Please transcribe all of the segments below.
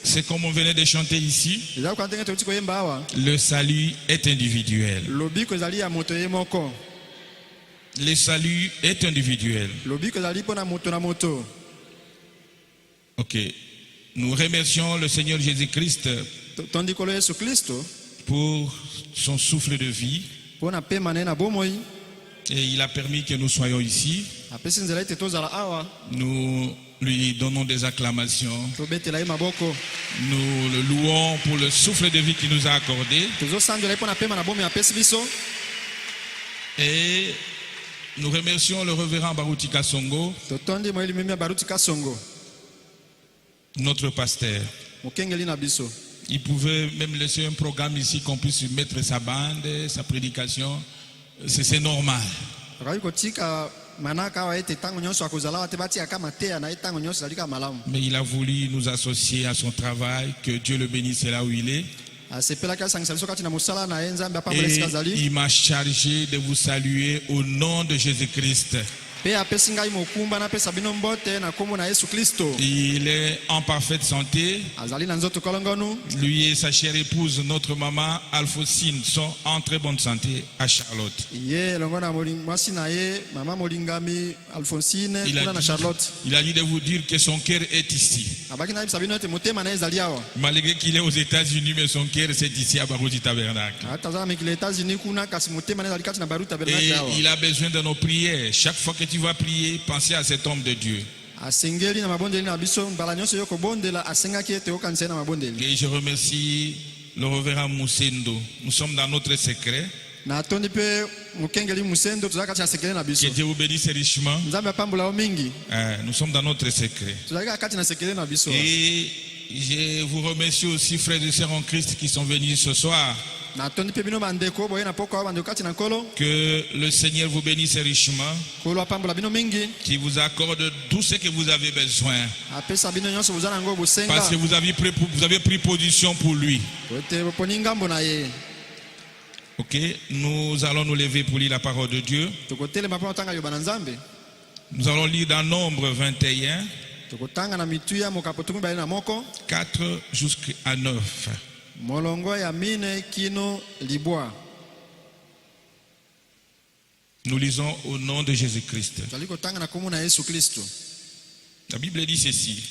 C'est comme on venait de chanter ici. Le salut est individuel. Le salut est individuel. Ok. Nous remercions le Seigneur Jésus-Christ pour son souffle de vie. Et il a permis que nous soyons ici. Nous lui donnons des acclamations. Nous le louons pour le souffle de vie qu'il nous a accordé. Et nous remercions le révérend Baruti Kasongo, notre pasteur. Il pouvait même laisser un programme ici qu'on puisse mettre sa bande, sa prédication. C'est normal. Mais il a voulu nous associer à son travail. Que Dieu le bénisse là où il est. Et il m'a chargé de vous saluer au nom de Jésus-Christ. Il est en parfaite santé. Lui et sa chère épouse, notre maman Alphonsine, sont en très bonne santé à Charlotte. Il a dit de vous dire que son cœur est ici. Malgré qu'il est aux États-Unis, mais son cœur est ici à Baruti Tabernacle. Et il a besoin de nos prières. Chaque fois que tu vas prier, pensez à cet homme de Dieu. Et je remercie le révérend Moussendo. Nous sommes dans notre secret. Que Dieu vous bénisse richement. Nous sommes dans notre secret. Et je vous remercie aussi, frères et sœurs en Christ, qui sont venus ce soir. Que le Seigneur vous bénisse richement, qui vous accorde tout ce que vous avez besoin, parce que vous avez pris position pour lui. Ok, nous allons nous lever pour lire la parole de Dieu. Nous allons lire dans Nombre 21, 4 jusqu'à 9. Nous lisons au nom de Jésus-Christ. La Bible dit ceci.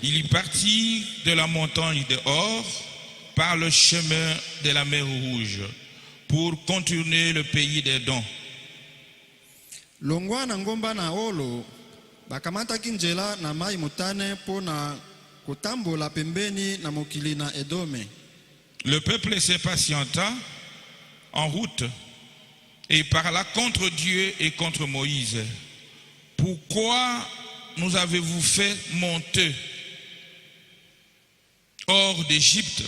Il y partit de la montagne de Hor par le chemin de la mer Rouge pour contourner le pays des Dons. Le peuple s'impatienta en route et parla contre Dieu et contre Moïse. Pourquoi nous avez-vous fait monter hors d'Égypte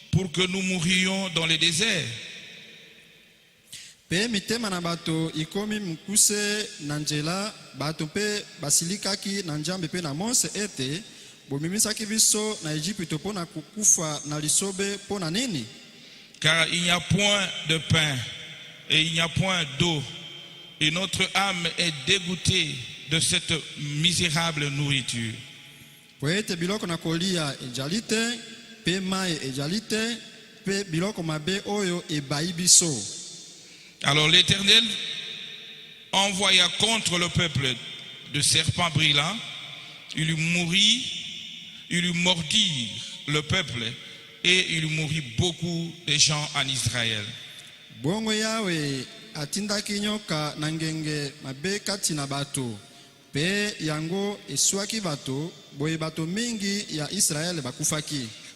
pour que nous mourions dans le désert? Car il n'y a point de pain et il n'y a point d'eau, et notre âme est dégoûtée de cette misérable nourriture. Alors l'Éternel envoya contre le peuple de serpents brillants. Il lui mordit le peuple et il mourit beaucoup de gens en Israël.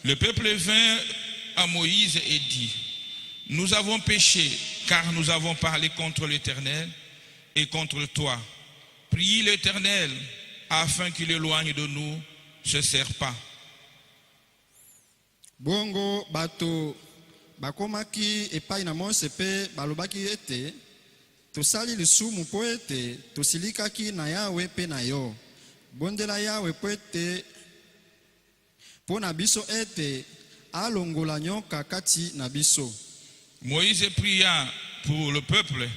Le peuple vint à Moïse et dit: nous avons péché car nous avons parlé contre l'Éternel et contre toi. Priez l'Éternel afin qu'il éloigne de nous ce serpent. Bongo bato bakomaki epai na Mose pe balobaki ete tosali lisumu po ete tosilikaki na Yawe pe na yo. Bondela Yawe po ete po na biso ete alongola nyoka kati na biso. Moïse pria pour le peuple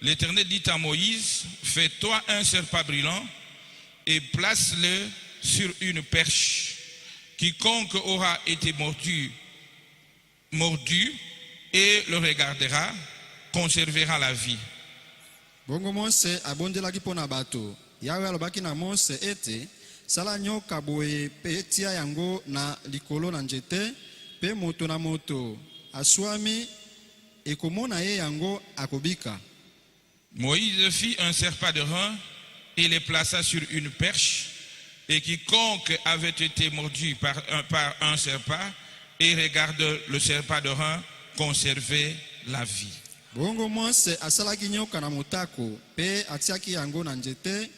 l'Éternel dit à Moïse, fais-toi un serpent brûlant et place-le sur une perche. Quiconque aura été mordu et le regardera, conservera la vie. Bongo Mose abondelaki mpo na bato. Yawe alobaki na Mose ete sala nyoka boye pe tia yango na likolo na nzete pe moto na moto aswami ekomona ye yango akobika. Moïse fit un serpent de rein et le plaça sur une perche, et quiconque avait été mordu par un serpent et regarde le serpent de rein conservait la vie. Bongo Mose asalaki nyoka na motako pe atiaki yango na nzete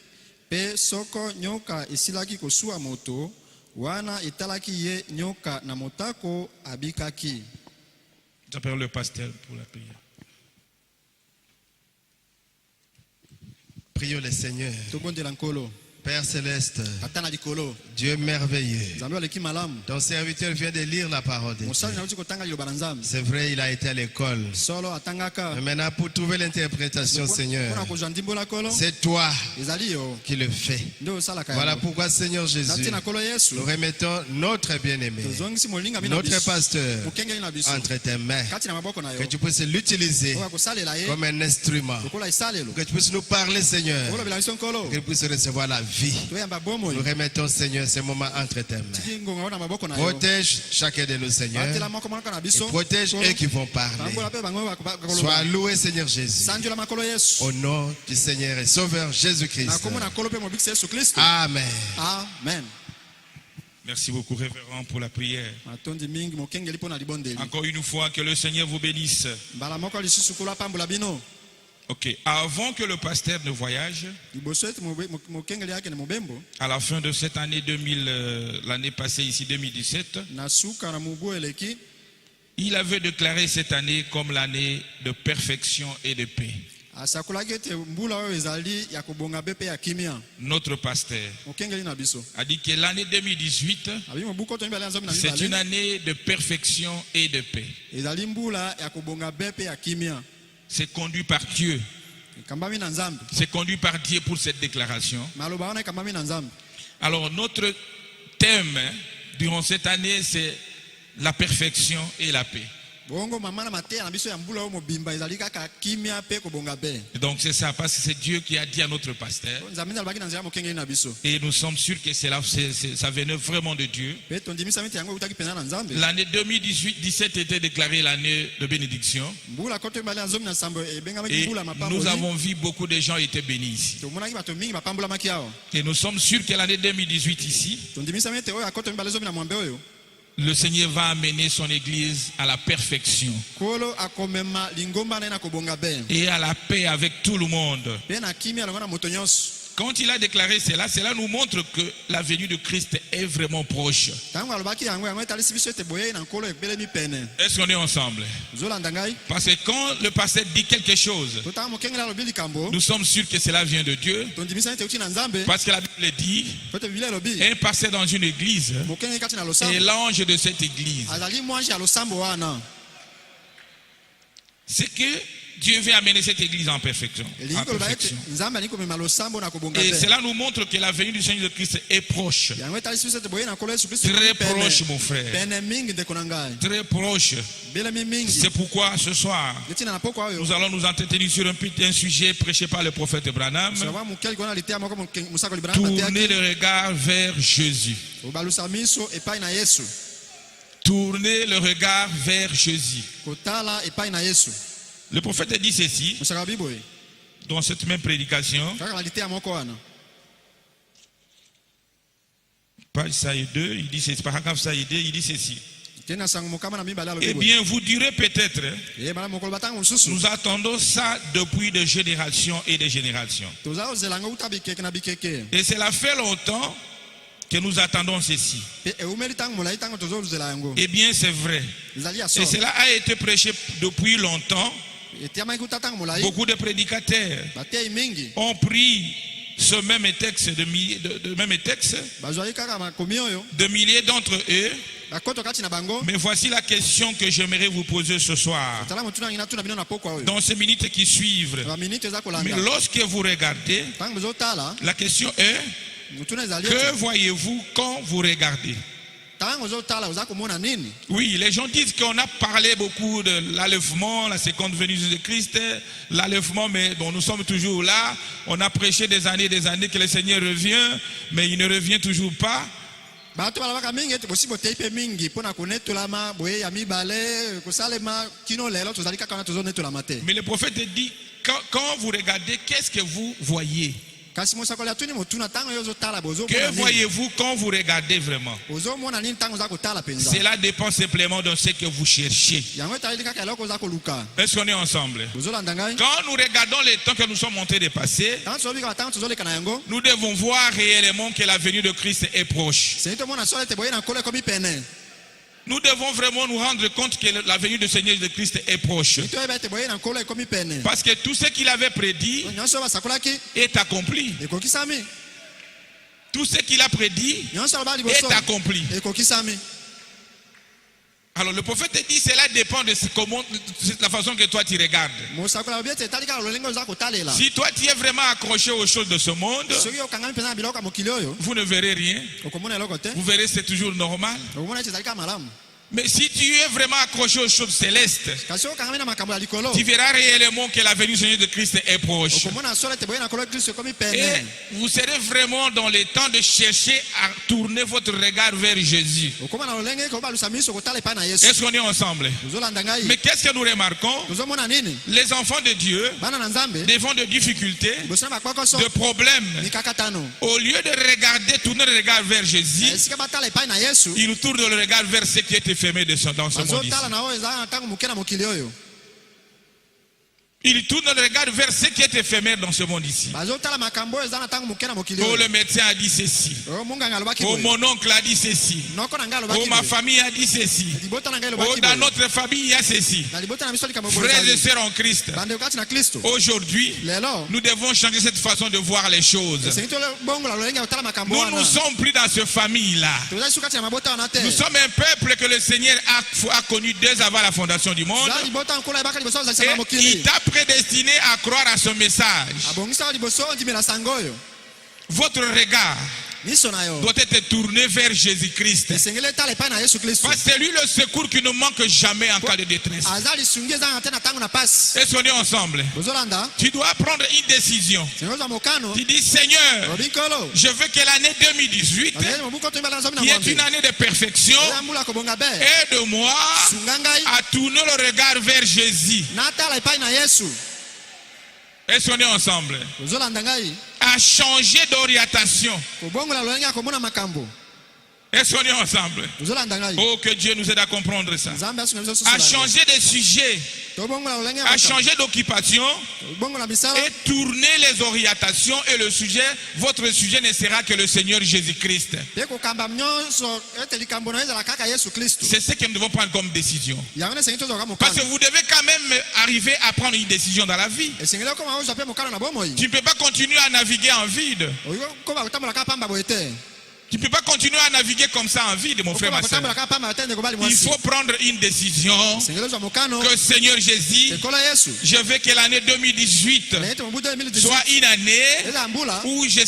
pe soko nyoka esilaki kosua moto wana etalaki ye nyoka na motako abikaki. J'appelle le pasteur pour la prière. Prions le Seigneur. Tobondela nkolo. Père Céleste, Ata na likolo. Dieu merveilleux, Nzambe aleki malamu. ton serviteur vient de lire la parole de Mosali na Dieu. uti kotanga liloba na Nzambe. C'est vrai, il a été à l'école. Solo atangaka. Mais maintenant, pour trouver l'interprétation, Seigneur, Mpona kozwa ndimbola kolo. c'est toi Ezali yo. qui le fais. Nde osalaka Voilà yango. pourquoi, Seigneur Jésus, Nati na kolo Yesu. nous remettons notre bien-aimé, Tozongisi molinga bino notre biso. pasteur, Mokengeli na biso. entre tes mains. Kati na maboko na yo. Que tu puisses l'utiliser Oya kosalela ye. comme un instrument. Lokola esalelo. Que tu puisses nous parler, Seigneur. Okolobela biso nkolo. Que tu puisses recevoir la vie. Toyamba bomoi. Nous remettons, Seigneur, ces moments entre tes mains. Tiki ngonga na maboko na yo. Protège chacun de nous, Seigneur. Batela moko moko na Et biso. protège eux qui vont parler. Bambola pe bango bakoloba. Sois loué, Seigneur Jésus. Sanjola makolo Yesu. Au nom du Seigneur et Sauveur Na Jésus-Christ. komo na kolo pe mobikisa Yesu Kristo. Amen. Amen. Merci beaucoup, révérend, pour la prière. Matondi mingi mokengeli pona libondeli. Encore une fois, que le Seigneur vous bénisse. Mbala moko lisusu kula pambola bino. Ok, avant que le pasteur ne voyage, Liboso ete mokengeli yake na mobembo. à la fin de cette année 2000, l'année passée ici 2017, Na suka na mubu eleki. il avait déclaré cette année comme l'année de perfection et de paix. Asakulaki ete mbula oyo ezali ya kobonga bepe ya kimia. Notre pasteur Mokengeli na biso. a dit que l'année 2018, Abi mobuko to mbala nzambe na c'est une mibale. année de perfection et de paix. Ezali mbula ya kobonga bepe ya kimia. C'est conduit par Dieu. Kambami na nzambe. C'est conduit par Dieu pour cette déclaration. Maloba wana kambami na nzambe. Alors notre thème durant cette année, c'est la perfection et la paix. Bongo mama na mateya na biso ya mbula oyo mobimba ezali kaka kimia pe kobonga be. Et donc c'est ça, parce que c'est Dieu qui a dit à notre pasteur. Nzambe alobaki na nzela mokengeli na biso. Et nous sommes sûrs que ça venait vraiment de Dieu. Pe tondimisa miti yango utaki pena na nzambe. L'année 2017 était déclarée l'année de bénédiction. Mbula koto mbala nzomi na sambo ebengamaki Et mbula mapambo. nous avons vu beaucoup de gens étaient bénis ici. Tomonaki bato mingi bapambolamaki awa. Et nous sommes sûrs que l'année 2018 ici, Tondimisa miti oyo akoto mbala zomi na mwambe oyo. le Seigneur va amener son église à la perfection Kolo akomema lingomba na kobonga be. et à la paix avec tout le monde. Pe na kimia longa na moto nyonso. Quand il a déclaré cela, cela nous montre que la venue de Christ est vraiment proche. Tango alobaki yango yango etalisi biso ete boye na nkolo ebelemi pene. Est-ce qu'on est ensemble? Zolanda ngai. Parce que quand le pasteur dit quelque chose, Totanga mokengeli alobi likambo. nous sommes sûrs que cela vient de Dieu. Tondimisa miti uti na nzambe. Parce que la Bible dit, Kote biblia elobi. un pasteur dans une église Mokengeli kati na est losambo. l'ange de cette église. Azali mwanji ya losambo wana. C'est que Dieu veut amener cette église en perfection. Elingi koloba ete nzambe ali komema losambo na kobonga Et be. cela nous montre que la venue du Seigneur de Christ est proche. Yango etalisi biso ete boye na nkolo Yesu Kristo. Très proche, mon frère. Pene mingi ndeko na ngai. Très proche. Belemi mingi. C'est pourquoi ce soir, Yetina na poko oyo. nous allons nous entretenir sur un sujet prêché par le prophète Branham. Sawa mukeli kona litea moko musako libana na Tournez teaki. le regard vers Jésus. Obalusa miso epai na Yesu. Tournez le regard vers Jésus. Kotala epai na Yesu. Le prophète dit ceci Musaka biboye. dans cette même prédication, Kaka na litea moko wana. page 2, il dit ceci, paragraphe 2, il dit ceci. Tena sango mokama na mibale alobi Eh boye. bien, vous direz peut-être, Eh bana mokolo batango mususu. nous attendons ça depuis de générations et de générations. Toza ozelanga uta bikeke na bikeke. Et cela fait longtemps que nous attendons ceci. Pe eumeli tango molai tango tozo ozela yango. Eh bien, c'est vrai. Ezali ya Et so. cela a été prêché depuis longtemps. Etiama ikuta tango molai. Beaucoup de prédicateurs Batei mingi. ont pris ce même texte, de milliers d'entre eux, Bazwaki kaka makomi oyo. de milliers d'entre eux, bakoto kati na bango Mais voici la question que j'aimerais vous poser ce soir. tala motuna ngina tuna bino na pokwa oyo Dans ces minutes qui suivent. ba minute eza Mais kolanda lorsque vous regardez, tango zotala la question est, motuna ezali que voyez-vous quand vous regardez? tango zotala uza komona nini Oui, les gens disent qu'on a parlé beaucoup de l'enlèvement, la seconde venue de Christ, l'enlèvement, mais bon, nous sommes toujours là. On a prêché des années que le Seigneur revient, mais il ne revient toujours pas. bato balabaka mingi ete bosi botei mpe mingi mpona konetolama boye ya mibale kosalema kino lelo tozali kaka wana tozonetolama te Mais le prophète dit, quand vous regardez, qu'est-ce que vous voyez? kasi mosakoli atuni motuna ntango yo ozotala Que voyez-vous quand vous regardez vraiment? ozomona nini ntango oza kotala mpenza Cela dépend simplement de ce que vous cherchez. yango etaleli kaka eloko oza koluka Est-ce qu'on est ensemble? ozolanda ngai Quand nous regardons les temps que nous sommes en train de passer, ntango tozobika batango tozoleka na yango nous devons voir réellement que la venue de Christ est proche. seni tomona solo ete boye na nkolo ekomi pene Nous devons vraiment nous rendre compte que la venue du Seigneur de Christ est proche. toyeba ete boye na nkolo ekomi pene Parce que tout ce qu'il avait prédit nyonso oyo basakolaki est accompli. ekokisami Tout ce qu'il a prédit nyonso aloba liboso est accompli. ekokisami Alors le prophète dit, cela dépend de la façon que toi tu regardes. mosakoli alobi ete etali kaka lolenge oza kotalela Si toi tu es vraiment accroché aux choses de ce monde, soki okangami mpenza na biloko ya mokili oyo vous ne verrez rien. okomona eloko te Vous verrez c'est toujours normal. okomona ete ezali kaka malamu Mais si tu es vraiment accroché aux choses célestes, kasi okangami na makambo ya likolo tu verras réellement que la venue du Seigneur de Christ est proche. okomona solo ete boye na nkolo ya kristo ekomi Et pene vous serez vraiment dans le temps de chercher à tourner votre regard vers Jésus. okoma na lolenge kobalusa miso kotala epai na yesu Est-ce qu'on est ensemble? ozolanda ngai Mais qu'est-ce que nous remarquons? tozomona nini Les enfants de Dieu, bana na nzambe devant de difficultés, liboso na bakokoso de problèmes, mikakatano au lieu de regarder, tourner le regard vers Jésus, esika batala epai na yesu ils tournent le regard vers ce qui est fermé dans ce monde ici. bazotala na oyo ezala na ntango moke na mokili oyo Ils tournent le regard vers ce qui est éphémère dans ce monde ici. bazotala makambo oyo ezala na ntango moke na mokili Oh, oyo le médecin a dit ceci. oyo monganga alobaki Oh, boye mon oncle a dit ceci. noko na ngai Oh, alobaki ma boye famille a dit ceci. libota na ngai Oh, alobaki dans boye notre famille, il y a ceci. na libota na biso likambo boye Frères et ezali. sœurs en Christ, bandeko kati na kristo aujourd'hui, lelo nous devons changer cette façon de voir les choses. esengi tolongola lolenge ya kotala makambo Nous wana ne sommes plus dans cette famille-là. tozali su kati na mabota wana te Nous sommes un peuple que le Seigneur a connu dès avant la fondation du monde. zala libota nkolo ayebaka liboso Et ozalisaka il mokili t'a prédestiné à croire à ce message. abongisaka liboso ondimela sango oyo Votre regard miso na yo doit être tourné vers Jésus-Christ. esengeli etala epai na yesu kristo Parce que c'est lui le secours qui ne manque jamais en cas de détresse. aza lisungi ezanga te na ntango na pasi Est-ce qu'on est ensemble? ozolanda Tu dois prendre une décision. sengi ozwa mokano Tu dis, Seigneur, olobi nkolo je veux que l'année 2018, azali mobuko toyibala na zomi na qui est mwambe une année de perfection, eza mbula kobonga be aide-moi sunga ngai à tourner le regard vers Jésus. natala epai na yesu Est-ce qu'on est ensemble? ozolanda ngai À changer d'orientation. kobongola lolenge ya komona makambo Est-ce qu'on est ensemble? ozolanda ngai Oh, que Dieu nous aide à comprendre ça. nzambe asunga biso À sosolanga changer de sujet, tobongola lolenge ya à makambo changer d'occupation tobongola misala et tourner les orientations et le sujet, votre sujet ne sera que le Seigneur Jésus-Christ. mpe kokamba nyonso ete likambo na yo ezala kaka yesu kristo C'est ce que nous devons prendre comme décision. yango nde esengeli tozwaka Parce que mokano vous devez quand même arriver à prendre une décision dans la vie. esengeli okoma ozwa mpe mokano na bomoi Tu ne peux pas continuer à naviguer en vide. oyo koba kotambola kaka pamba boye te Tu ne peux pas continuer à naviguer comme ça en vide, mon frère, okoba ma soeur. kotambola kaka pamba te ndeko bali Il mwasi faut prendre une décision esengeli ozwa mokano que Seigneur Jésus, ekolo yesu je veux que l'année 2018 na ete mobu 2018 soit une année eza mbula où je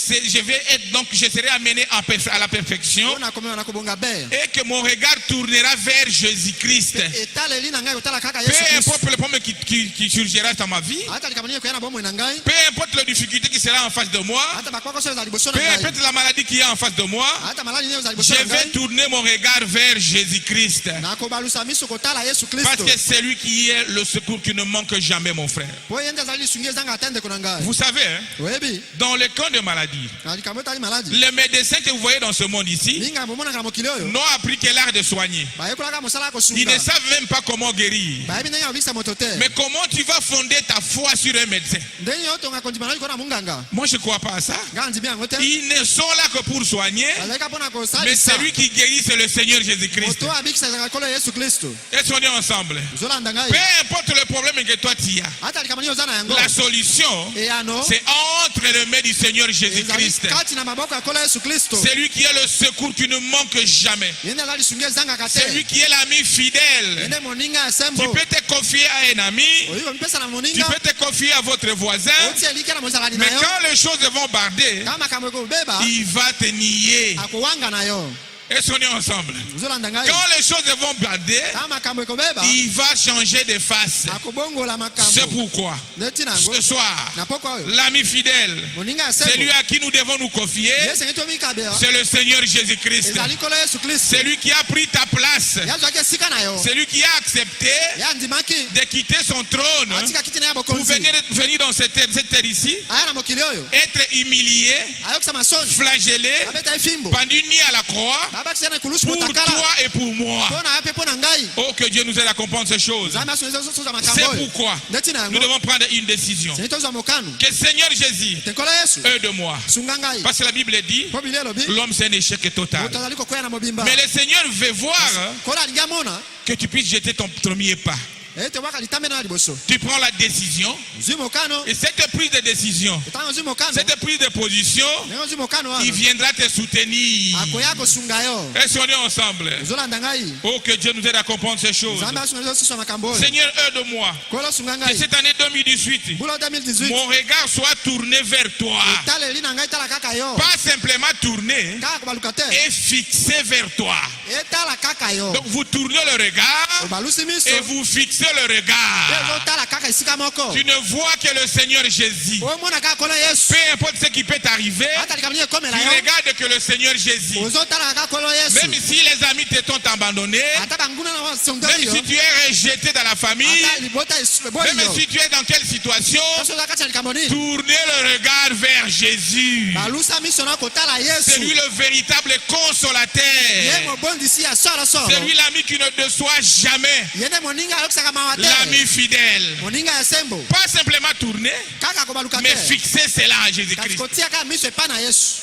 serai amené à la perfection mpona komema na kobonga be et que mon regard tournera vers Jésus-Christ. etaleli na ngai kotala kaka Peu yesu kristo importe le problème qui surgira dans ma vie, ata likambo nini ekoya na bomoi na ngai peu importe la difficulté qui sera en face de moi, ata bakwakoso eza liboso peu na ngai importe la maladie qui est en face de moi, ata maladi nini eza liboso je na vais ngai tourner mon regard vers Jésus-Christ. nakobalusa miso kotala yesu Parce kristo que c'est lui qui est le secours qui ne manque jamais, mon frère. po ye nde azali lisungi ezanga ata ndeko na ngai Vous savez, hein, oyebi dans le cas de maladie, na likambo etali maladi les médecins que vous voyez dans ce monde ici minga bomonaka na mokili oyo n'ont appris que l'art de soigner. bayekolaka mosala ya Ils ne kosunga savent même pas comment guérir. bayebi ndenge ya kobikisa moto te Mais comment tu vas fonder ta foi sur un médecin? ndenge otonga kondima na likolo na monganga Moi, je ne crois pas à ça. ngai andimi yango te Ils ne sont là que pour soigner, azalika mpona mais kosalisa celui qui guérit, c'est le Seigneur Jésus-Christ. moto abikisaka nkolo yesu kristo Est-ce qu'on est ensemble? ozolanda ngai Peu importe le problème que toi tu as, ata likambo nini oza na yango la solution, eyano c'est entre les mains du Seigneur ezali Jésus-Christ. kati na maboko ya nkolo yesu kristo C'est lui qui est le secours qui ne manque jamais. ye nde aza lisungi ezangaka C'est lui te qui est l'ami ye fidèle. nde moninga ya Tu sembo peux te confier à un ami, oyi komipesa na tu moninga peux te confier à votre voisin, oti elike na mozalani mais na yo quand les choses vont barder, kama makambo ekobeba il va te nier. akowanga na yo Est-ce qu'on est ensemble? ozolanda ngai Quand les choses vont barder, kama makambo ekobeba il va changer de face. akobongola C'est makambo pourquoi, neti na yango ce soir, na poko oyo l'ami fidèle, moninga ya celui sembo à qui nous devons nous confier, ye sengi tomikabela c'est le Seigneur Jésus-Christ. ezali nkolo yesu kristo C'est lui qui a pris ta place. ye azwaki esika na yo C'est lui qui a accepté ye andimaki de quitter son trône atika kiti na ye pour bokonzi venir dans cette terre ici, aya na mokili oyo être humilié, ayokisa masoni flagellé, abeta ye fimbo pendu ni à la croix, babakisa na ekulusu pour motakala toi et pour moi. mpo na yo mpe mpo na ngai Oh, que Dieu nous aide à comprendre ces choses. nzambe asungisa soza C'est makambo oyo pourquoi ndeti na nous yango devons prendre une décision. sengi tozwa mokano Que Seigneur Jésus, te nkolo yesu aide-moi. sunga ngai Parce que la Bible dit, mpo bili elobi l'homme c'est un échec total. moto azali kokwea na mobimba Mais le Seigneur veut voir nkolo alingi amona que tu puisses jeter ton premier pas. ete bwaka litambe na liboso Tu prends la décision zwi mokano et cette prise de décision, etango ozwi mokano cette prise de position, ndenge ozwi mokano il wana viendra te soutenir. akoya kosunga yo Est-ce qu'on est ensemble? ozolanda ngai Oh, que Dieu nous aide à comprendre ces choses. nzambe asunga soso makambo oyo Seigneur, aide-moi. nkolo sunga Que ngai cette année 2018, mbula 2018 mon regard soit tourné vers toi. etaleli na ngai tala kaka yo Pas simplement tourné kaka kobaluka te et fixé vers toi. etala kaka yo Donc vous tournez le regard obalusi miso et vous fixez le regard. mpe ezotala kaka esika moko Tu ne vois que le Seigneur Jésus. omona kaka nkolo yesu Peu importe ce qui peut t'arriver, ata likambo nini tu ekomela yo regardes que le Seigneur Jésus. ozotala kaka nkolo yesu Même si les amis te t'ont abandonné, ata banguna na même wasondoli yo si tu es rejeté dans la famille, ata libota eboli même yo si tu es dans quelle situation, soso oza kati ya likambo nini tournez le regard vers Jésus. balusa miso na kotala C'est lui yesu le véritable ye consolateur. mobondisi ya sorosoro C'est lui l'ami qui ne déçoit jamais. ye nde moninga ayokisaka mawa L'ami te fidèle. moninga ya sembo Pas simplement tourner, kaka kobaluka mais te fixer cela en kasi Jésus-Christ. kotia kaka miso epai na yesu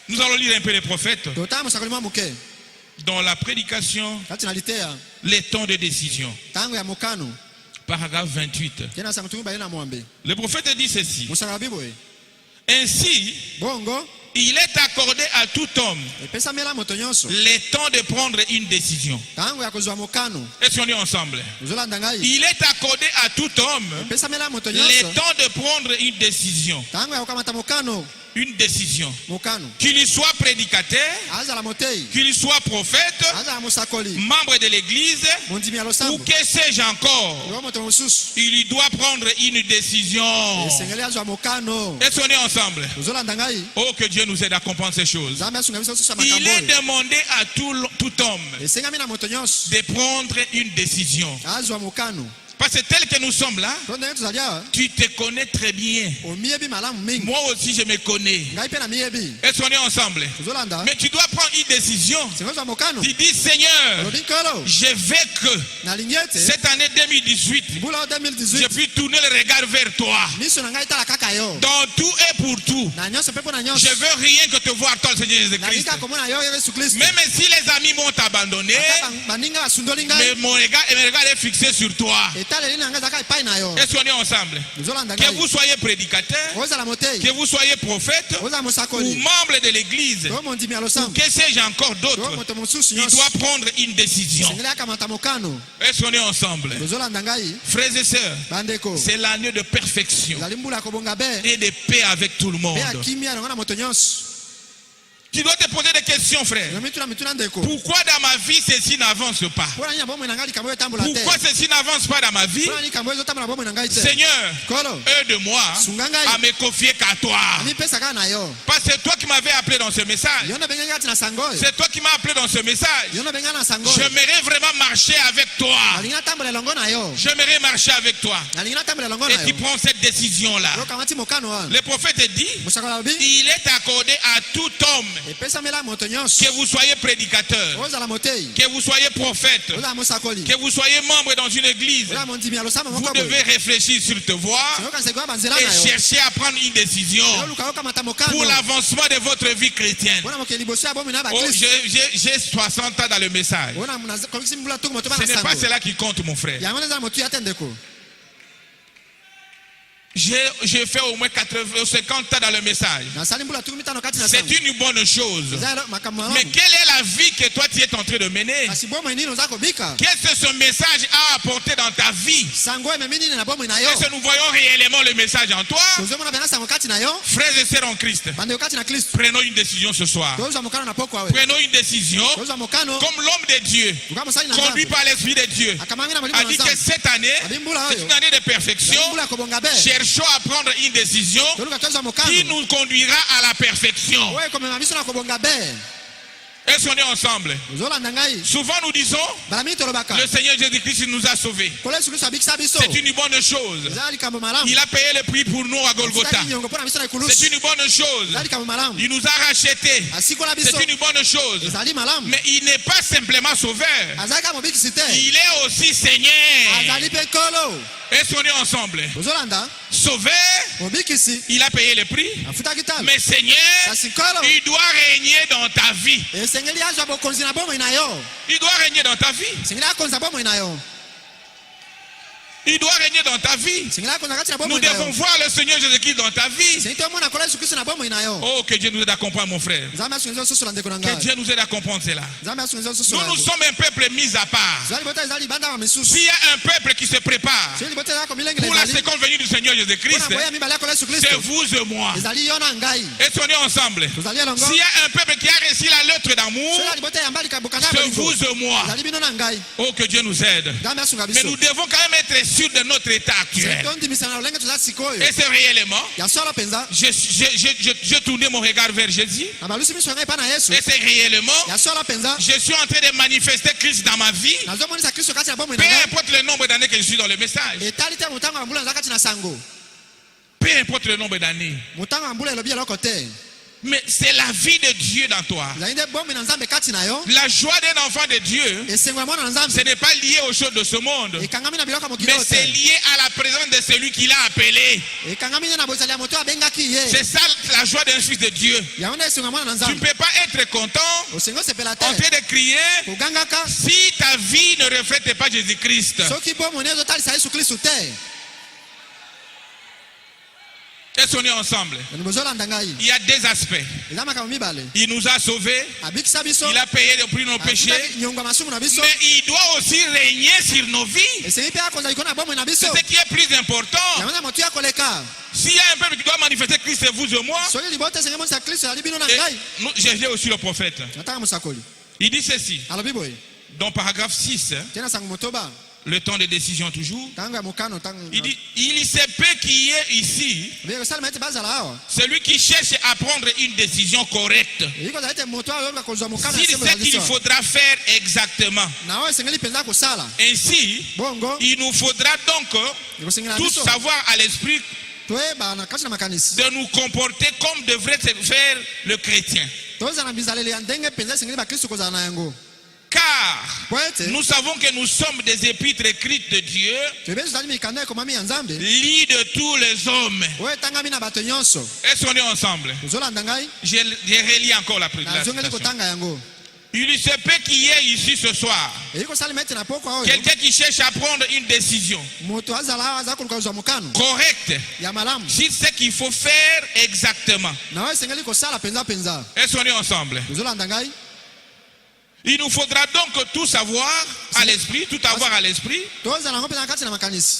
Nous allons lire un peu les prophètes. totala mosakoli mwa moke Dans la prédication, kati na liteya les temps de décision. ntango ya mokano Paragraphe 28. ye na sango tungi baye na mwambe Le prophète dit ceci. mosaka biboye Ainsi, bongo il est accordé à tout homme epesamela moto nyonso le temps de prendre une décision. ntango ya kozwa mokano Est-ce qu'on est ensemble? ozolanda ngai Il est accordé à tout homme epesamela moto le nyonso temps de prendre une décision. ntango ya kokamata mokano Une décision. mokano Qu'il soit prédicateur, azala motei qu'il soit prophète, azala mosakoli membre de l'église, mondimi ya ou losambo que sais-je encore, yo moto mosusu il doit prendre une décision. esengeli azwa mokano Est-ce qu'on est ensemble? ozolanda ngai Oh, que Dieu nous aide à comprendre ces choses. nzambe asunga biso soso ya Il makambo est oyo demandé à tout homme esengami na moto nyonso de prendre une décision. azwa mokano Parce que tel que nous sommes là, to ndenge tozali awa tu te connais très bien. omiyebi malamu mingi Moi aussi, je me connais. ngai mpe na miyebi Est-ce qu'on est ensemble? tozolanda Mais tu dois prendre une décision. sengo ozwa mokano Tu dis, Seigneur, olobi nkolo je veux que nalingi ete cette année 2018, mbula o je 2018 puisse tourner le regard vers toi. miso na ngai tala kaka yo Dans tout et pour tout. na nyonso mpe mpo na Je nyonso veux rien que te voir, toi, le Seigneur nalingi Jésus-Christ. kaka komona yo yesu kristo Même si les amis m'ont abandonné, ata baninga basundoli mais ngai mon regard est fixé sur toi. etaleli na ngai ezalaka epai na yo Est-ce qu'on est ensemble? ozolanda Que ngai vous soyez prédicateur, ozala motei que vous soyez prophète ozala ou mosakoli membre de l'église, to mondimi ya losambo que sais-je encore to d'autres, moto mosusu il nyonso doit prendre une décision. sengeli akamata mokano Est-ce qu'on est ensemble? ozolanda ngai Frères et sœurs, bandeko c'est l'année de perfection ezali mbula ya kobonga be et de paix avec tout le monde. mpe ya kimia elongo na moto nyonso Tu dois te poser des questions, frère. mituna ndeko Pourquoi dans ma vie ceci n'avance pas? mpona nini bomoi na ngai likambo oyo etambola te Pourquoi ceci n'avance pas dans ma vie? mpona nini likambo oyo ezotambola bomoi na ngai te Seigneur, kolo aide-moi sunga ngai à me confier qu'à toi. amipesa kaka na yo Parce que c'est toi qui m'avais appelé dans ce message. yo nde obengai kati na sango oyo C'est toi qui m'as appelé dans ce message. yo nde obengai na sango oyo J'aimerais vraiment marcher avec toi. nalingi natambola elongo na yo J'aimerais marcher avec toi. nalingi natambola elongo Et na tu yo prends cette décision-là. yo kamati mokano wana Le prophète dit, mosakoli alobi il est accordé à tout homme epesamela moto nyonso que vous soyez prédicateur, ozala motei que vous soyez prophète, ozala mosakoli que vous soyez membre dans une église, ozala mondimi ya losama vous moko devez réfléchir sur te voir okansekwa banzela et na yo chercher à prendre une décision oluka okamata mokano pour l'avancement de votre vie chrétienne. mpona mokili liboso ya bomi na Oh, bakristo j'ai 60 ans dans le message. ona komisi mbula tuku moto Ce bana n'est pas sango cela qui compte, mon frère. yango neza motu ya te ndeko J'ai fait au moins 50 ans dans le message. nasali mbula tuku mitano kati na C'est sango une bonne chose. eza makambo Mais malamu quelle est la vie que toi tu es en train de mener? kasi bomoi nini oza kobika Qu'est-ce que ce message a apporté dans ta vie? sango ememi nini na bomoi na yo Est-ce que nous voyons réellement le message en toi? tozomona pena sango kati na yo Frères et sœurs en Christ, bandeko kati na kristo prenons une décision ce soir. tozwa mokano na poko awe Prenons une décision tozwa mokano comme l'homme de Dieu, tuka mosali na conduit nzambe par l'Esprit de Dieu, akamangi na molimo a na dit que nzambe cette année, abimbula c'est oyo une année de perfection. mbula ya kobonga be Cherchons à prendre une décision toluka tozwa qui mokano nous conduira à la perfection. oyo ekomema biso na kobonga be Est-ce qu'on est ensemble? ozolanda ngai Souvent nous disons, bala mingi tolobaka le Seigneur Jésus-Christ nous a sauvés. kola yesu kristo abikisa biso C'est une bonne chose. eza likambo malamu Il a payé le prix pour nous à Golgotha. Afutaki nyongo mpona biso na C'est ekulusu une bonne chose. eza likambo malamu Il nous a rachetés. asikola biso C'est une bonne chose. ezali malamu Mais il n'est pas simplement sauveur. azali kaka mobikisi te Il est aussi Seigneur. azali mpe nkolo Est-ce qu'on est ensemble? ozolanda Sauveur, mobikisi il a payé le prix. afutaki talo Mais Seigneur, kasi nkolo il doit régner dans ta vie. esengeli azwa bokonzi na bomoi na yo Il doit régner dans ta vie. esengeli akonza bomoi na yo Il doit régner dans ta vie. esengeli akonza kati na Nous bomoi na devons yo voir le Seigneur Jésus-Christ dans ta vie. esengeli tomona kola yesu kristo na bomoi na yo Oh, que Dieu nous aide à comprendre, mon frère. nzambe asungisa osusu na ndeko na Que ngai Dieu nous aide à comprendre cela. nzambe asungisa osusu Nous, na nous yango sommes un peuple mis à part. ezali libota ezali libanda ya misusu S'il y a un peuple qui se prépare soki libota ezali komilengela pour la ezali seconde venue du Seigneur Jésus-Christ, mpona boya mibale ya kola yesu c'est kristo vous et moi. ezali yo na ngai Est-ce qu'on est ensemble? tozali elongo S'il y a un peuple qui a reçu la lettre d'amour, soki libota eyamba bokanga ya c'est bolingo vous et moi. ezali bino na ngai Oh, que Dieu nous aide. nzambe asunga Mais biso nous devons quand même être sûrs de notre état actuel. tondimisa na lolenge toza sikoyo Et c'est réellement, ya solo mpenza je tournais mon regard vers Jésus. na balusi miso ya ngai epa na yesu Et c'est réellement, ya solo mpenza je suis en train de manifester Christ dans ma vie. nazomonisa kristo kati na bomoi Peu na ngai importe le nombre d'années que je suis dans le message. etali te motango ya mbula naza kati na sango Peu importe le nombre d'années. motango ya mbula elobi eloko te Mais c'est la vie de Dieu dans toi. ezali nde bomoi na nzambe kati na yo La joie d'un enfant de Dieu, esengo ya mwana na ce nzambe n'est pas lié aux choses de ce monde. ekangami na biloko ya mokili Mais oyo c'est te lié à la présence de celui qui l'a appelé. ekangami nde na bozali ya moto abengaki ye C'est ça la joie d'un fils de Dieu. yango nde esengo ya mwana na Tu ne nzambe peux pas être content osengo osepela te en train de crier kogangaka si ta vie ne reflète pas Jésus-Christ. soki bomoi ne ezotalisa yesu kristu te Est-ce qu'on est ensemble? bozolanda ngai Il y a deux aspects. eza makambo mibale Il nous a sauvés, abikisa biso il a payé le prix de nos péchés, afutaki nyongo ya masumu na biso mais il doit aussi régner sur nos vies. esengi mpe akonza likolo na bomoi na biso C'est ce qui est plus important. yango na motu ya koleka S'il y a un peuple qui doit manifester Christ, c'est vous et moi. soki libota esengi monisa kristo ezali bino na Et ngai j'ai aussi le prophète. natanga mosakoli Il dit ceci, alobi boye dans paragraphe 6, tie na sango motoba le temps de décision toujours. ntango ya mokano ntango Il dit, il se peut qu'il y ait ici esalema ete bazala awa celui qui cherche à prendre une décision correcte. eyi kozala ete moto oyo oyoka kozwa mokano S'il sait qu'il faudra faire exactement. na oyo esengeli mpenza kosala Ainsi, bongo il nous faudra donc ekosengela tout biso savoir à l'esprit toyeba na kati na makanisi de nous comporter comme devrait se faire le chrétien. tozala na bizaleli ya ndenge mpenza esengeli bakristo kozala na yango Car po ete nous savons que nous sommes des épîtres écrites de Dieu, toyebi tozali mikanda ekomami ya nzambe lits de tous les hommes. oyo etangami na bato nyonso Est-ce qu'on est ensemble? ozolanda ngai Je relis encore la nazongeli citation. kotanga yango Il se peut qu'il y ait ici ce soir eyi kosalema ete na poko oyo quelqu'un qui cherche à prendre une décision moto azala awa aza koluka kozwa mokano correcte. ya malamu S'il sait qu'il faut faire exactement. na oyo esengeli kosala mpenza Est-ce qu'on est ensemble? ozolanda ngai Il nous faudra donc tout savoir à l'esprit, tout avoir à l'esprit, tozala yango mpenza na kati na makanisi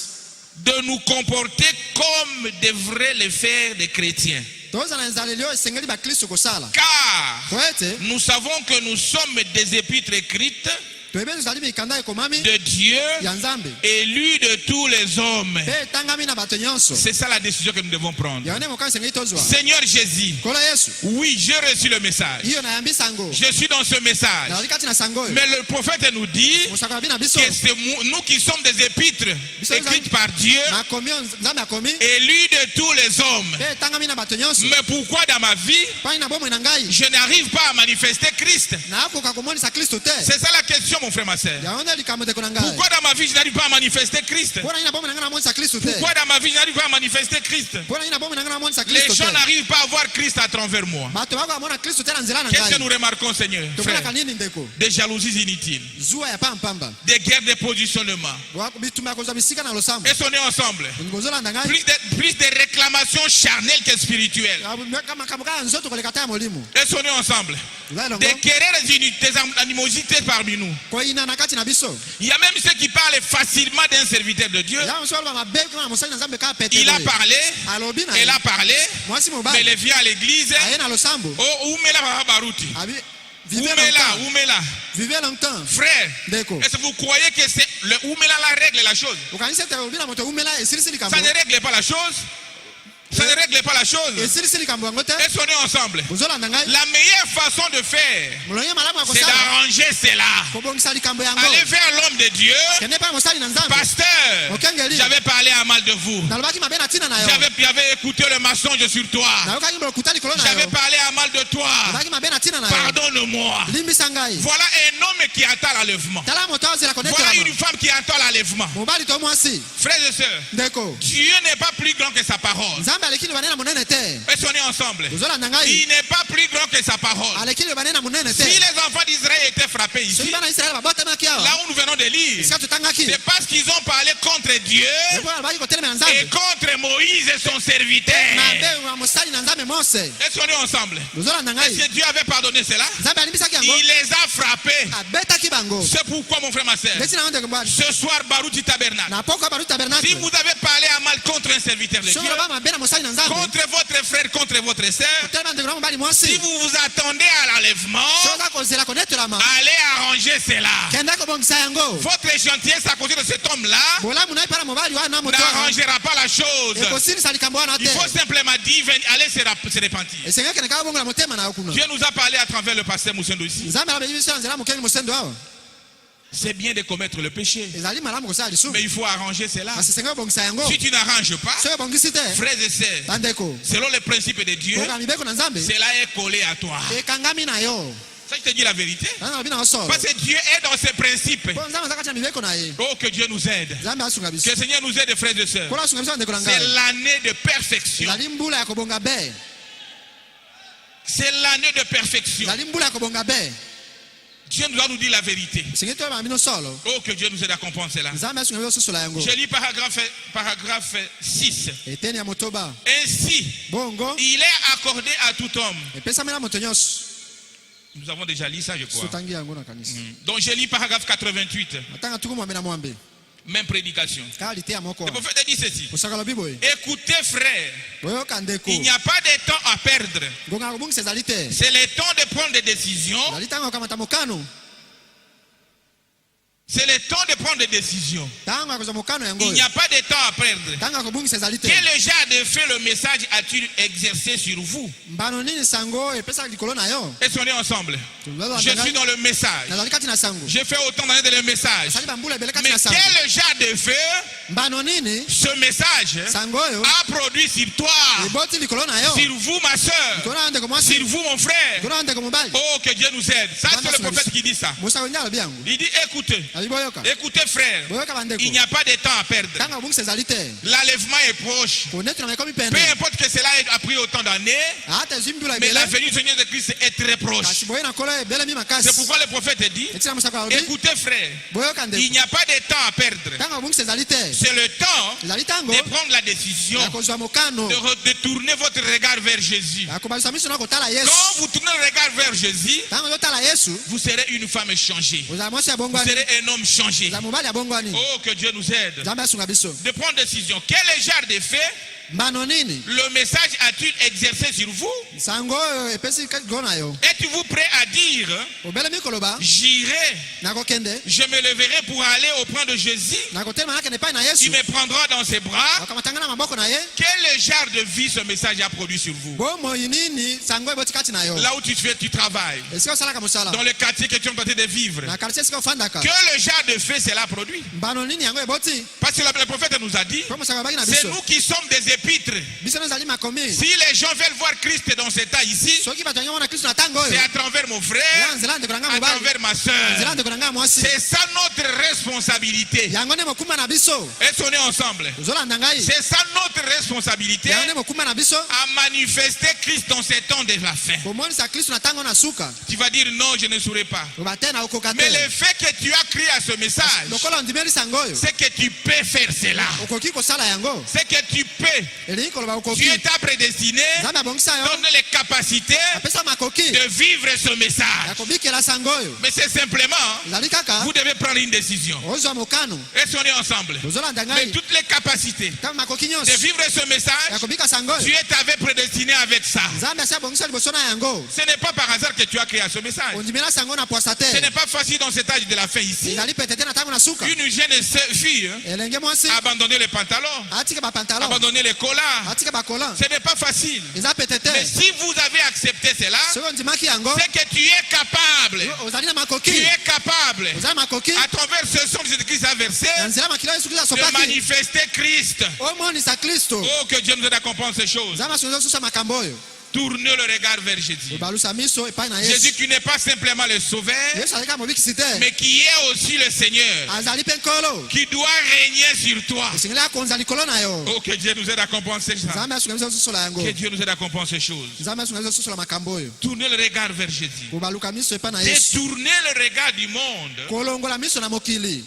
de nous comporter comme devraient le faire les chrétiens. tozala na ezaleli oyo esengeli bakristo kosala Car po ete nous savons que nous sommes des épîtres écrites toyebe tozali mikanda ekomami de Dieu, ya nzambe élu de tous les hommes. mpe etangami na bato nyonso C'est ça la décision que nous devons prendre. yango nde mokanisi engei tozwa Seigneur Jésus, nkolo yesu oui, j'ai reçu le message. iyo nayambi sango Je suis dans ce message. nazali kati na sango oyo Mais le prophète nous dit mosako na bino biso que c'est nous qui sommes des épîtres écrites par Dieu, nakomi oyo nzambe akomi élus de tous les hommes. mpe etangami na bato nyonso Mais pourquoi dans ma vie, pai na bomoi na ngai je n'arrive pas à manifester Christ? nakoka komonisa kristo te C'est ça la question, mon frère, ma sœur. yango nde likambo teko na ngai Pourquoi dans ma vie, je n'arrive pas à manifester Christ? mpo na ngai na bomoi na ngai namonisa kristo te Pourquoi dans ma vie, je n'arrive pas à manifester Christ? mpo na ngai na bomoi na ngai namonisa Les kristo gens te n'arrivent pas à voir Christ à travers moi. bato bako amona kristo te na nzela na Qu'est-ce que ngai nous remarquons, Seigneur, frère? tomonaka nini ndeko Des jalousies inutiles, zuwa ya pampamba des guerres de positionnement. bitumba ya kozwa bisika na losambo Et on est ensemble. bozolanda ngai Plus de réclamations charnelles que spirituelles. makambo kaka ya nzoto koleka ta ya molimo Et on est ensemble. eza elongo Des querelles inutiles, des animosités parmi nous. koyina na kati na biso Il y a même ceux qui parlent facilement d'un serviteur de Dieu. ya mosu aloba mabe kuna na mosali na nzambe kaka pete Il a boye. parlé, alobi na elle ye a parlé, mwasi mais mobali elle vient à l'église. aye na losambo Oh, Oumela Baba Baruti. abi vivez Oumela, longtemps Oumela. vivez longtemps Frère, ndeko est-ce que vous croyez que c'est le Oumela la règle la chose? okanisi ete obi na moto umela esilisi likambo Ça ne règle pas la chose. Ça ne règle pas la chose. esilisi likambo yango te Est-ce qu'on est ensemble? bozolanda ngai La meilleure façon de faire, molongi malamu ya c'est kosala d'arranger cela. kobongisa likambo yango Allez vers l'homme de Dieu. kende mpe na mosali na nzambe Pasteur, okengeli j'avais parlé à mal de vous. nalobaki mabe na ntina na yo J'avais écouté le mensonge sur toi. nayokaki lokuta likolo na J'avais yo parlé à mal de toi. nalobaki mabe na ntina na yo Pardonne-moi. limbisa ngai Voilà un homme qui attend l'enlèvement. tala moto azela Voilà konetelama une femme qui attend l'enlèvement. mobali to mwasi Frères et sœurs, ndeko Dieu n'est pas plus grand que sa parole. nzambe aleki liba na monene te Est-ce qu'on est ensemble? tozolanda ngai Il n'est pas plus grand que sa parole. aleki liba na monene te Si les enfants d'Israël étaient frappés ici, soki bana israele babotamaki awa là où nous venons de lire, esika totangaki c'est parce qu'ils ont parlé contre Dieu epo alobaki kotelemela et nzambe contre Moïse et son serviteur. mabe ya mosali na nzambe mose Est-ce qu'on est ensemble? tozolanda Est-ce ngai que Dieu avait pardonné cela? nzambe alimbisaki yango Il les a frappés. abetaki bango C'est pourquoi, mon frère, ma soeur, ndeti nango ndeko mbali ce soir, Baruti Tabernacle, na poko baruti si tabernacle vous avez parlé à mal contre un serviteur de Dieu, soki oloba mabe na mosali na nzambe contre votre frère, contre votre sœur, kotelema ndeko na mobali si mwasi vous vous attendez à l'enlèvement, soki oza kozela konetelama allez arranger cela. kende kobongisa yango Votre gentillesse à côté de cet homme-là bolamu na ye mpa na mobali wana moto wana n'arrangera pas la chose. ekosilisa likambo wana Il te faut simplement dire, allez se repentir. esengaki kende kaka bongola motema na yo kuna Dieu nous a parlé à travers le pasteur Moussendo ici. nzambe alobeli biso na nzela mokengi mosendo awa C'est bien de commettre le péché, ezali malamu kosala lisumu mais il faut arranger cela. kasi esengaki kobongisa yango Si tu n'arranges pas, soki ebongisi te frères et sœurs, bandeko selon les principes de Dieu, koyoka mibeko na nzambe cela est collé à toi. ekangami na yo Ça, je te dis la vérité. tana nalobi na yo solo Parce que Dieu est dans ses principes. mpo nzambe aza kati na mibeko na ye Oh, que Dieu nous aide. nzambe asunga biso Que le Seigneur nous aide, frères et sœurs. kola asunga biso bandeko na C'est ngai l'année de perfection. ezali mbula ya kobonga be C'est l'année de perfection. ezali mbula ya kobonga be Dieu doit nous dire la vérité. esengi toyeba bino solo Oh, que Dieu nous aide à comprendre cela. nzambe asunga biso sosola yango Je lis paragraphe 6. eteni ya motoba Ainsi, bongo il est accordé à tout homme. epesamela moto nyonso Nous avons déjà lu ça, je crois. sotangi yango na kanisa Donc, je lis paragraphe 88. atanga tuku mwambe na mwambe Même prédication. kaka liteya moko Le prophète dit ceci. osaka lobi boye Écoutez, frère, boyoka ndeko il n'y a pas de temps à perdre. ngonga kobungisa ezali te C'est le temps de prendre des décisions. ezali ntango akamata mokano C'est le temps de prendre des décisions. ntango akozwa mokano yango Il n'y oyo a pas de temps à perdre. ntango akobungisa ezali te Quel genre de fait le message a-t-il exercé sur vous? mbano nini sango epesaka likolo na yo Est-ce qu'on est ensemble? Je suis dans le message. nazali kati na sango J'ai fait autant d'années dans le message. esali bambula ebele kati Mais na sango quel genre de fait mbano nini ce message sango oyo a produit sur toi, eboti likolo na yo sur vous, ma soeur, likolo na ndeko mwasi sur vous, mon frère? likolo na ndeko mobali Oh, que Dieu nous aide. Ça, c'est le prophète qui dit ça. mosako nde alobi yango Il dit, écoutez, ali boyoka écoutez, frère, boyoka bandeko il n'y a pas de temps à perdre. ntango akobungisa ezali te L'enlèvement est proche. konetela ekomi Peu pene importe que cela a pris autant d'années, ata ezwi mbula mais la ebele venue du Seigneur de Christ est très proche. kasi boye na kolo ebelemi makasi C'est pourquoi le prophète dit, etina mosako alobi écoutez, frère, boyoka il ndeko n'y a pas de temps à perdre. ntango akobungisa ezali te C'est le temps ezali ntango de prendre la décision ya kozwa mokano de tourner votre regard vers Jésus. ya kobalisa miso na kotala yesu Quand vous tournez le regard vers Jésus, ntango ozotala yesu vous serez une femme changée. ozala mwasi ya Vous bongwani serez un homme changé. ozala mobali ya bongwani Oh, que Dieu nous aide nzambe asunga biso de prendre décision. Quel est le genre de fait mbano nini le message a-t-il exercé sur vous? sango oyo epesi go na yo Êtes-vous prêt à dire, obelemi koloba j'irai, nakokende je me leverai pour aller auprès de Jésus, nakotelema nakende epai na il yesu me prendra dans ses bras? akamatanga na maboko na ye Quel genre de vie ce message a produit sur vous? bomoi nini sango eboti kati na yo Là où tu travailles, esika osalaka mosala dans le quartier que tu es en train de vivre, na quartier esika ofandaka que le genre de fait cela produit. mbano nini yango eboti Parce que le prophète nous a dit, po mosaka baki na c'est biso nous qui sommes des épîtres. biso nazali makomi Si les gens veulent voir Christ dans cet état ici, soki bato yango mona kristo na ntango c'est oyo à travers mon ya frère, nzela ndeko na nga à mobali travers ma nzela soeur. ndeko na nga mwasi C'est ça notre responsabilité. yango nde mokumba na biso Est-ce qu'on est ensemble? ozolanda ngai C'est ça notre responsabilité, yango nde mokumba na biso à manifester Christ dans ces temps de la fin. komonisa kristo na ntango na suka Tu vas dire non, je ne saurais pas. oba te na okoka Mais te le fait que tu as crié à ce message, lokola ondimeli sango oyo c'est que tu peux faire cela. okoki kosala yango C'est que tu peux. elingi koloba Tu okoki es prédestiné, nzambe abongisa yo donne les capacités apesa makoki de vivre ce ya message. kobikela sango oyo Mais c'est simplement, ezali kaka vous devez prendre une décision. ozwa mokano Est-ce qu'on est ensemble? ozolanda Mais ngai toutes les capacités kama makoki de nyonso vivre ce ya message, kobika sango tu oyo es prédestiné avec ça. nzambe asi abongisa liboso na yango Ce n'est pas par hasard que tu as créé ce message. ondimela sango na pwasa Ce te n'est pas facile dans cet âge de la fin ici. ezali pete te na ntango na suka Une jeune fille elenge mwasi abandonner les pantalons, atika bapantalon abandonner les collants. atika bakolan Ce n'est pas facile. eza pete te Mais si vous avez accepté cela, soki ondimaki yango c'est que tu es capable. ozali na Tu makoki es capable, ozali makoki à travers ce son de Jésus-Christ a versé, na nzela makila yesu kristo de asopaki manifester Christ. omonisa kristo Oh, que Dieu nous aide à comprendre ces choses. nzambe asunza osusa makambo oyo Tournez le regard vers Jésus. obalusa miso epai na Jésus yesu qui n'est pas simplement le sauveur, yesu azali kaka mobikisi te mais qui est aussi le Seigneur, azali mpe nkolo qui doit régner sur toi. esengeli akonza likolo na yo Oh, que Dieu nous aide à comprendre ces choses. nzambe asunga biso osusola yango Que Dieu nous aide à comprendre ces choses. nzambe asunga biso osusola makambo oyo Tournez le regard vers Jésus. kobaluka miso epai na yesu Détournez le regard du monde. kolongola miso na mokili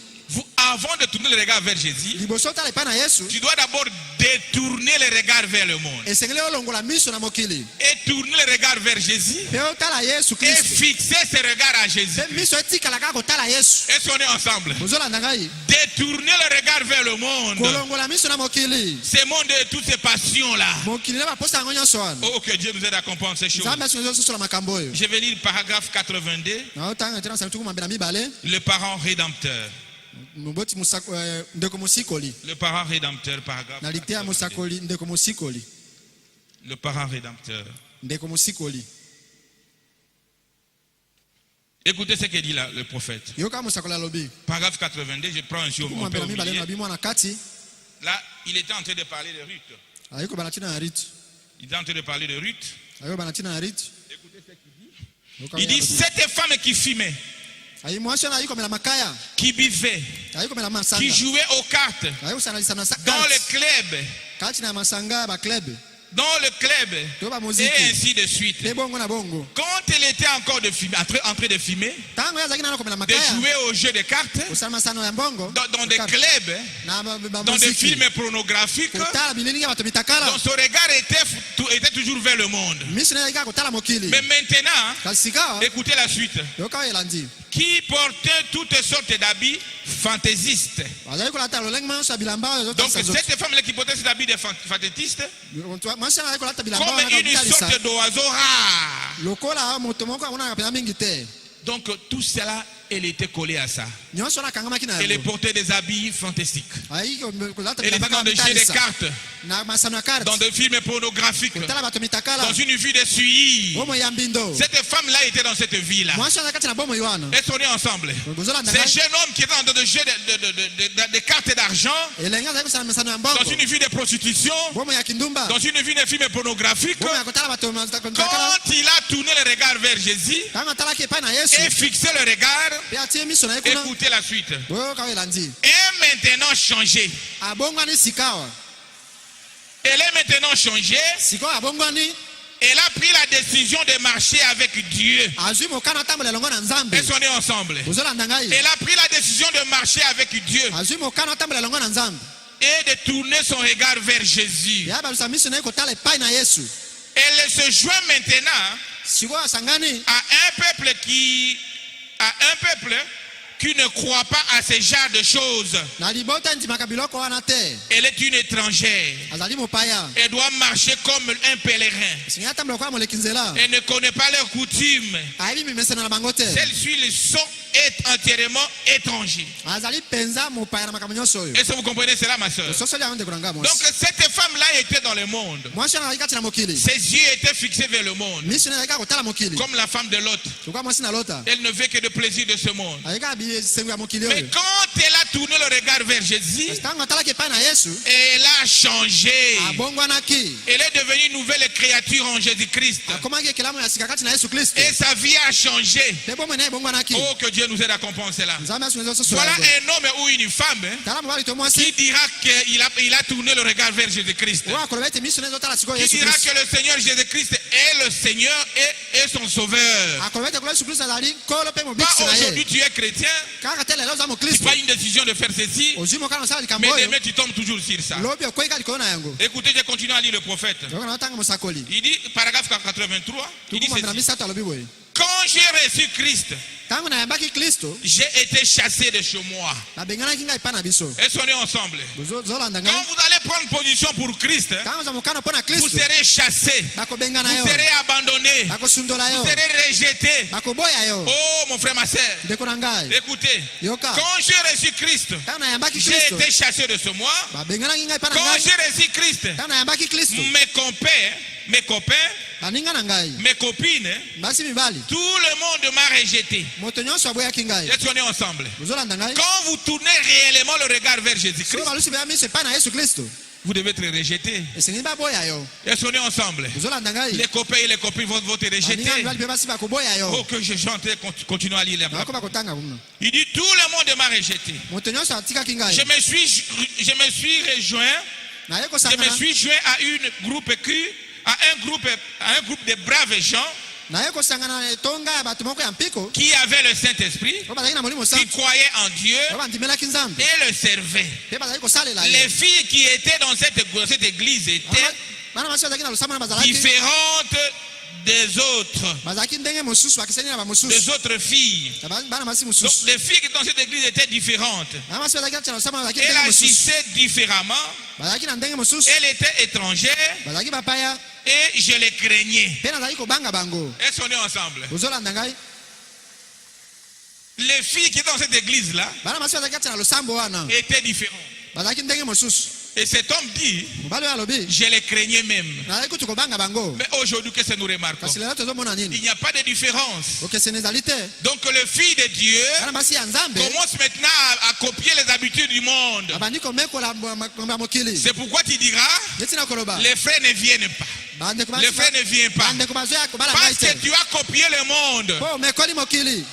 Avant de tourner le regard vers Jésus, liboso otala epai na yesu tu dois d'abord détourner le regard vers le monde. esengeli olongola miso na mokili Et tourner le regard vers Jésus mpe otala yesu et kristo fixer ce regard à Jésus. mpe miso etikala kaka kotala yesu Est-ce qu'on est ensemble? ozolanda ngai Détourner le regard vers le monde. kolongola miso na mokili Ce monde et toutes ces passions-là. mokili na baposa yango nyonso wana Oh, que Dieu nous aide à comprendre ces choses. nzambe asunga biso osusola makambo oyo Je vais lire le paragraphe 82, naotanga te na santuku mambe na mibale le parent rédempteur. moboti ndeko mosikoli Le parent rédempteur, paragraphe na liteya 82. mosakoli ndeko mosikoli Le parent rédempteur. ndeko mosikoli Écoutez ce que dit là, le prophète. yoka mosakoli alobi Paragraphe 82, je prends un sur tuku mon mambe peu na mibale oublié. na bimwana kati Là, il était en train de parler de Ruth. ayiko bana ntina ya rite Il était en train de parler de Ruth. ayo bana ntina ya rite Écoutez ce qu'il dit. Yoka Il dit, alobi. cette femme qui fumait, ayi mwasi wana ayikomela makaya qui buvait, ayikomela qui masanga jouait aux cartes, ayikosanalisa na dans le club, kati na masanga ya baklub dans le club, to et bamoziki ainsi de suite. mpe bongo na bongo Quand elle était encore de fumer, en train de fumer, ntango ye azalaki nano komela de makaya jouer au jeu de cartes, kosala masano ya mbongo dans des clubs, na dans des bamoziki films pornographiques, kotala bililingi ya bato mitakala donc son regard était toujours vers le monde. miso na ye kaka kotala mokili Mais maintenant, kasi sika écoutez la suite. yoka oyo elandi Qui portait toutes sortes d'habits fantaisistes. azali kolata lolenge nyonso ya bilamba oyo Donc ezotalisa nzoto cette femme-là qui portait cet habit de fantaisiste, mwasi azali kolata bilamba comme oyo une akotalisa sorte d'oiseau rare. lokola moto moko amonaka mpenza mingi te Donc tout cela, elle était collée à ça. nyonso wana akangamaki na Elle yango portait des habits fantastiques. ayi kolata Elle était bilamba dans des jeux de kotalisa cartes, na masano ya karte dans des films pornographiques, kotala bato mitakala dans une vie de suivi. bomoi ya mbindo Cette femme-là était dans cette vie-là. mwasi aza kati na bomoi wana Est-ce qu'on est ensemble? bozolanda Ces ngai jeunes hommes qui étaient dans des jeux de cartes d'argent, elenge azali kosala masano ya dans mbongo une vie de prostitution, bomoi ya kindumba dans une vie de films pornographiques, bomoi ya kotala bato mitakala quand il a tourné le regard vers Jésus ntango atalaki epai na yesu et fixé le regard, mpe atie miso na ye kuna écoutez la suite. oyoka oyo elandi Et maintenant changé. abongwani sika awa Elle est maintenant changée. sika oyo abongwani Elle a pris la décision de marcher avec Dieu. azwi mokano atambola elongo na nzambe Est-ce qu'on est ensemble? ozolanda ngai Elle a pris la décision de marcher avec Dieu azwi mokano atambola elongo na nzambe et de tourner son regard vers Jésus. ya balusa miso na ye kotala epai na yesu Elle se joint maintenant sikoyo asangani à un peuple qui ne croit pas à ce genre de choses. na libota ndimaka biloko wana te Elle est une étrangère. azali mopaya Elle doit marcher comme un pèlerin. singi atambola kwa moleki nzela Elle ne connaît pas leurs coutumes. ayebi mimeseno na bango te Celles-ci sont entièrement étrangers. azali penza mopaya na makambo nyonso oyo Est-ce que vous comprenez cela, ma soeur? ososoli yango ndeko na ngai Donc mwasi cette femme-là était dans le monde. mwasi wana azali kati na mokili Ses yeux étaient fixés vers le monde. miso na azali kaka kotala mokili Comme la femme de Lot. lokwa mwasi na lota Elle ne veut que de plaisir de ce monde. azali kaka bisengo ya mokili Mais oyo quand elle a tourné le regard vers Jésus, ntango atalaki epai na yesu elle a changé. abongwanaki Elle est devenue une nouvelle créature en Jésus-Christ. akomaki ekelamu ya sika kati na yesu kristo Et sa vie a changé. mpe bomoi na ye ebongwanaki Oh, que Dieu nous aide à comprendre cela. nzambe asungiza ososola Voilà yango un homme ou une femme tala mobali to qui mwasi dira qu'il a tourné le regard vers Jésus-Christ. oyo akoloba ete miso na ezotala sikoyo Qui yesu dira kristo que le Seigneur Jésus-Christ est le Seigneur et son sauveur. akoloba ete kola yesu kristo azali nkolo mpe Pas mobikisi na aujourd'hui ye tu es chrétien, kaka te lelo oza tu mokristo prends une décision de faire ceci, ozwi mokana osala likambo mais oyo demain tu tombes toujours sur ça. lobi okwei kaka likolo na yango Écoutez, je continue à lire le prophète. yoko na otanga mosakoli Il dit, paragraphe 83, il dit tukumamela ceci. misato alobi boye Quand j'ai reçu Christ, ntango nayambaki kristo j'ai été chassé de chez moi. nabenganaki ngai epai na biso Est-ce qu'on est ensemble? zolanda Quand ngai vous allez prendre position pour Christ, ntango oza mokano mpo na vous kristo serez chassé, bakobengana yo vous serez abandonné, bakosundola yo vous serez rejeté. bakoboya yo Oh mon frère, ma soeur, ndeko na ngai écoutez, yoka quand j'ai reçu Christ, ntango nayambaki j'ai kristo été chassé de ce moi. babenganaki ngai epai na Quand ngai j'ai reçu Christ, ntango nayambaki kristo mes copains, baninga na ngai mes copines, basi mibali tout le monde m'a rejeté. moto nyonso aboyaki ngai Est-ce qu'on est ensemble? ozolanda ngai Quand vous tournez réellement le regard vers soki Jésus-Christ, balusi beya miso epai na yesu kristo vous devez être rejeté. esengi baboya yo Est-ce qu'on est ensemble? ozolanda ngai Les copains et les copines vont te rejeter. baninga mibali mpe basi bakoboya Oh, yo que je chante, continue à lire la bako parole. bakotanga kuna Il dit, tout le monde m'a rejeté. moto nyonso atikaki ngai Je me suis rejoint, naye je me kosangana suis joint à un groupe de braves gens naye kosangana na etonga ya bato moko ya mpiko qui avaient le Saint-Esprit, oyo bazalaki na molimo qui santu croyaient en Dieu oyo bandimelaki nzambe et le servaient. mpe bazalaki kosalela ye Les filles qui étaient dans cette église étaient bana basi bazalaki na losama na bazalaki différentes des autres, bazalaki ndenge mosusu bakisani na des bamosusu autres filles. bana basi Donc mosusu les filles qui étaient dans cette église étaient différentes. bana basi bazalaki na losama bazalaki Elle ndenge mosusu agissait différemment, bazalaki na ndenge mosusu elle était étrangère bazalaki bapaya et je les craignais. mpe nazalaki kobanga bango Est-ce qu'on est ensemble? ozolanda ngai Les filles qui étaient dans cette église-là bana basi bazalaki kati na losambo wana étaient différentes. bazalaki ndenge mosusu Et cet homme dit, mobali oyo alobi je les craignais même. nazalaki kutu kobanga bango Mais aujourd'hui, qu'est-ce que nous remarquons? kasi lelo tozomona Il nini n'y a pas de différence. okeseni ezali te Donc le fils de Dieu bana basi ya nzambe commence maintenant à copier les habitudes du monde. abandi komekola makambo ya mokili C'est pourquoi tu diras, neti na koloba les frères ne viennent pas. bandeko Les frères ne viennent pas. bandeko bazoya kobala ngai Parce te que tu as copié le monde. po omekoli mokili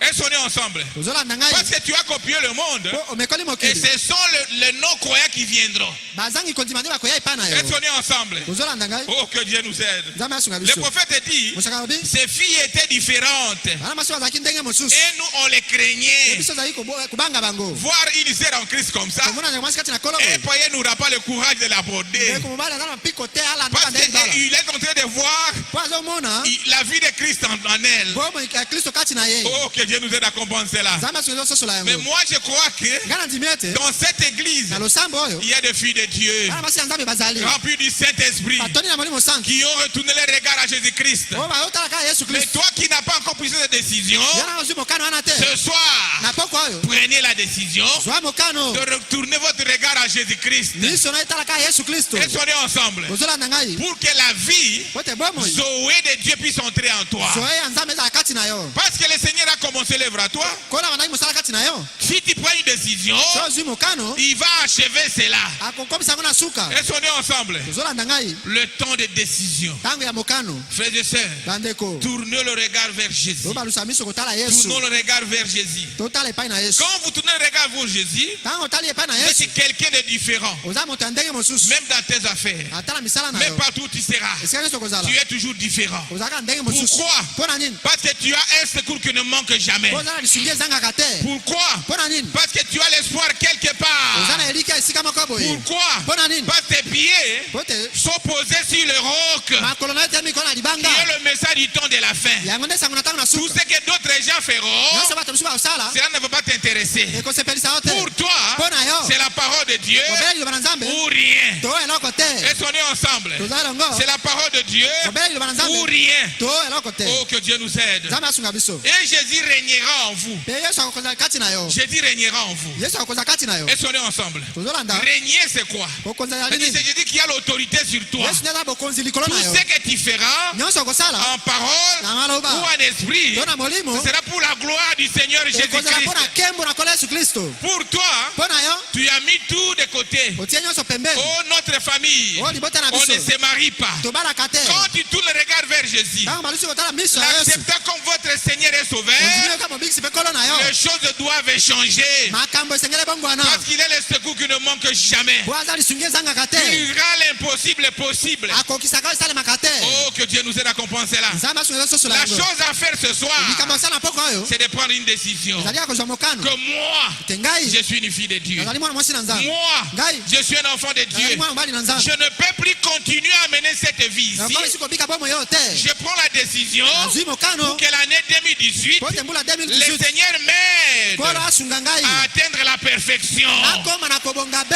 Est-ce qu'on est ensemble? tozolanda ngai Parce que tu as copié le monde. po omekoli Et mokili ce sont les non-croyants qui viendront. bazangi kondima nde bakoya epai na yo Est-ce qu'on est ensemble? tozolanda ngai Oh, que Dieu nous aide. nzambe asunga Le biso prophète dit, mosaka lobi ces filles étaient différentes. bana basi bazalaki ndenge mosusu Et nous, on les craignait. biso ozalaki kobanga bango Voir une sœur en Christ comme ça. komona ndeko mwasi kati na Et kolobo puis, il n'aura pas le courage de l'aborder. ndeko mobali aza na mpiko te alanda Parce bandenge bala qu'il est en train de voir po azomona la vie de Christ en elle. bomo ya kristo kati na ye Oh, que Dieu nous aide à comprendre cela. nzambe asunga ososola Mais yango moi, je crois que ngai nandimi ete dans cette église, na losambo oyo il y a des filles de Dieu bana basi ya nzambe bazali remplies du Saint-Esprit batoni na molimo santu qui ont retourné les regards à Jésus-Christ. oyo bayotalaka yesu Mais kristo toi qui n'as pas encore pris cette décision, yana ozwi mokano wana te ce soir, na poko oyo prenez la décision zwa mokano de retourner votre regard à Jésus-Christ. miso na etalaka yesu kristo Et soyez ensemble ozolanda ngai pour que la vie, po te bomoi Zoé de Dieu, puisse entrer en toi. zoe ya nzambe ezala kati na yo Parce que le Seigneur a commencé l'œuvre à toi. kola bandaki mosala kati na yo Si tu prends une décision, so ozwi mokano il va achever cela. akokomisa yango na suka Et soyez ensemble. tozolanda ngai Le temps de décision. ntango ya mokano Frères et sœurs, bandeko tournez le regard vers Jésus. tobalusa miso kotala yesu Tournons le regard vers Jésus. totala epai na yesu Quand vous tournez le regard vers Jésus, ntango otali epai na vous yesu êtes quelqu'un de différent. oza moto ya ndenge mosusu Même dans tes affaires. atala misala na Même yo partout où tu seras. esika nyonso kozala Tu es toujours différent. ozalaka ndenge mosusu Pourquoi? mpo na nini Parce que tu as un secours qui ne manque jamais. po oza na lisungi ezangaka te Pourquoi? mpo na nini Parce que tu as l'espoir quelque part. oza na elika esika moko boye Pourquoi? mpo na nini Parce que tes pieds po te sont posés sur le roc, makolo na yo te mikolo na qui libanga est le message du temps de la fin. yango nde sango na ntango na Tout suka ce que d'autres gens feront, nyonso bato mosusu bakosala cela ne va pas t'intéresser. ekosepelisa yo te Pour toi, mpo na yo c'est la parole de Dieu kobela liloba na nzambe ou rien. to eloko te Est-ce qu'on est ensemble? toza elongo C'est la parole de Dieu kobela liloba na ou nzambe rien. to eloko te Oh, que Dieu nous aide. nzambe asunga biso Et Jésus régnera en vous. mpe yesu akokonza kati na yo Jésus régnera en vous. yesu akokonza kati na yo Est-ce qu'on est ensemble? tozolanda Régner, c'est quoi? kokonza ya C'est nini Jésus qui a l'autorité sur toi. yesu nde aza bokonzi likolo Tout na yo ce que tu feras nyonso okosala en parole na ou maloba en esprit, to na molimo ce sera pour la gloire du Seigneur ekozala mpo na Jésus-Christ. nkembo na nkolo yesu kristo Pour toi, mpo na yo tu as mis tout de côté. otie nyonso pembeni Oh, notre famille, o libota na on ne biso se marie pas. tobalaka te Quand tu tournes le regard vers Jésus, ntango balusi kotala miso ya yesu l'acceptant comme votre Seigneur et Sauveur, ondimi yoka mobikisi mpe nkolo na yo les choses doivent changer. makambo esengeli bongwana Parce qu'il est le secours qui ne manque jamais. po aza lisungi ezangaka te Il rend l'impossible possible. akokisaka esalemaka te Oh, que Dieu nous aide à comprendre cela. nzambe asunga ezososola La yango chose à faire ce soir, likambo osala na poko oyo c'est de prendre une décision. ezali ya kozwa mokano Que moi, te ngai je suis une fille de Dieu. nazali mwana mwasi na nzambe Moi, ngai je suis un enfant de nazali Dieu. mwana mobali na nzambe Je ne peux plus continuer à mener cette vie ici. nakomisi kobika bomoi oyo te Je prends la décision nazwi mokano pour que l'année 2018, po te mbula le 2018 Seigneur m'aide nkolo asunga ngai à atteindre la perfection. nakoma na kobonga be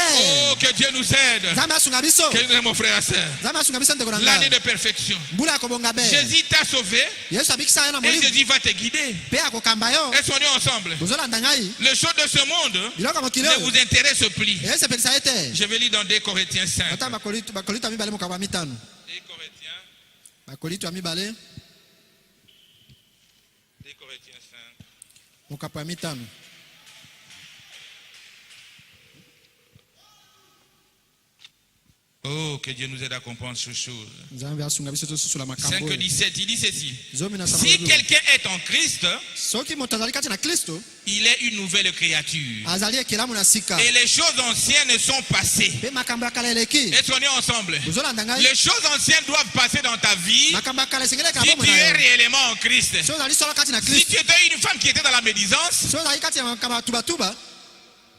Oh, que Dieu nous aide. nzambe asunga biso Que nous aimons, mon frère et sœur. nzambe asunga biso ndeko na L'année ngai de perfection. mbula ya kobonga be Jésus t'a sauvé yesu abikisa yo na et molimo Jésus va te guider. mpe akokamba yo Est-ce qu'on est ensemble? ozolanda ngai Les choses de ce monde biloko ya mokili ne oyo vous intéressent plus. esepelisa ye te Je vais lire dans 2 Corinthiens 5. ata bakolito ya mibale mokambo ya mitano 2 Corinthiens, bakolito ya mibale 2 Corinthiens 5. mokapo ya mitano Oh, que Dieu nous aide à comprendre ces choses. nzambe asunga biso tosusola makambo 5, oyo 17, il dit ceci. zomi na Si samolo quelqu'un est en Christ, soki moto azali kati na kristo il est une nouvelle créature. azali ekelamu na sika Et les choses anciennes sont passées. mpe makambo ya kala eleki Est-ce qu'on est ensemble? ozolanda ngai Les choses anciennes doivent passer dans ta vie makambo ya kala esengeli ekala si bomo tu na es yo réellement en Christ. so ozali solo kati na Si kristo tu étais une femme qui était dans la médisance, so ozali kati ya makambo ya tubatuba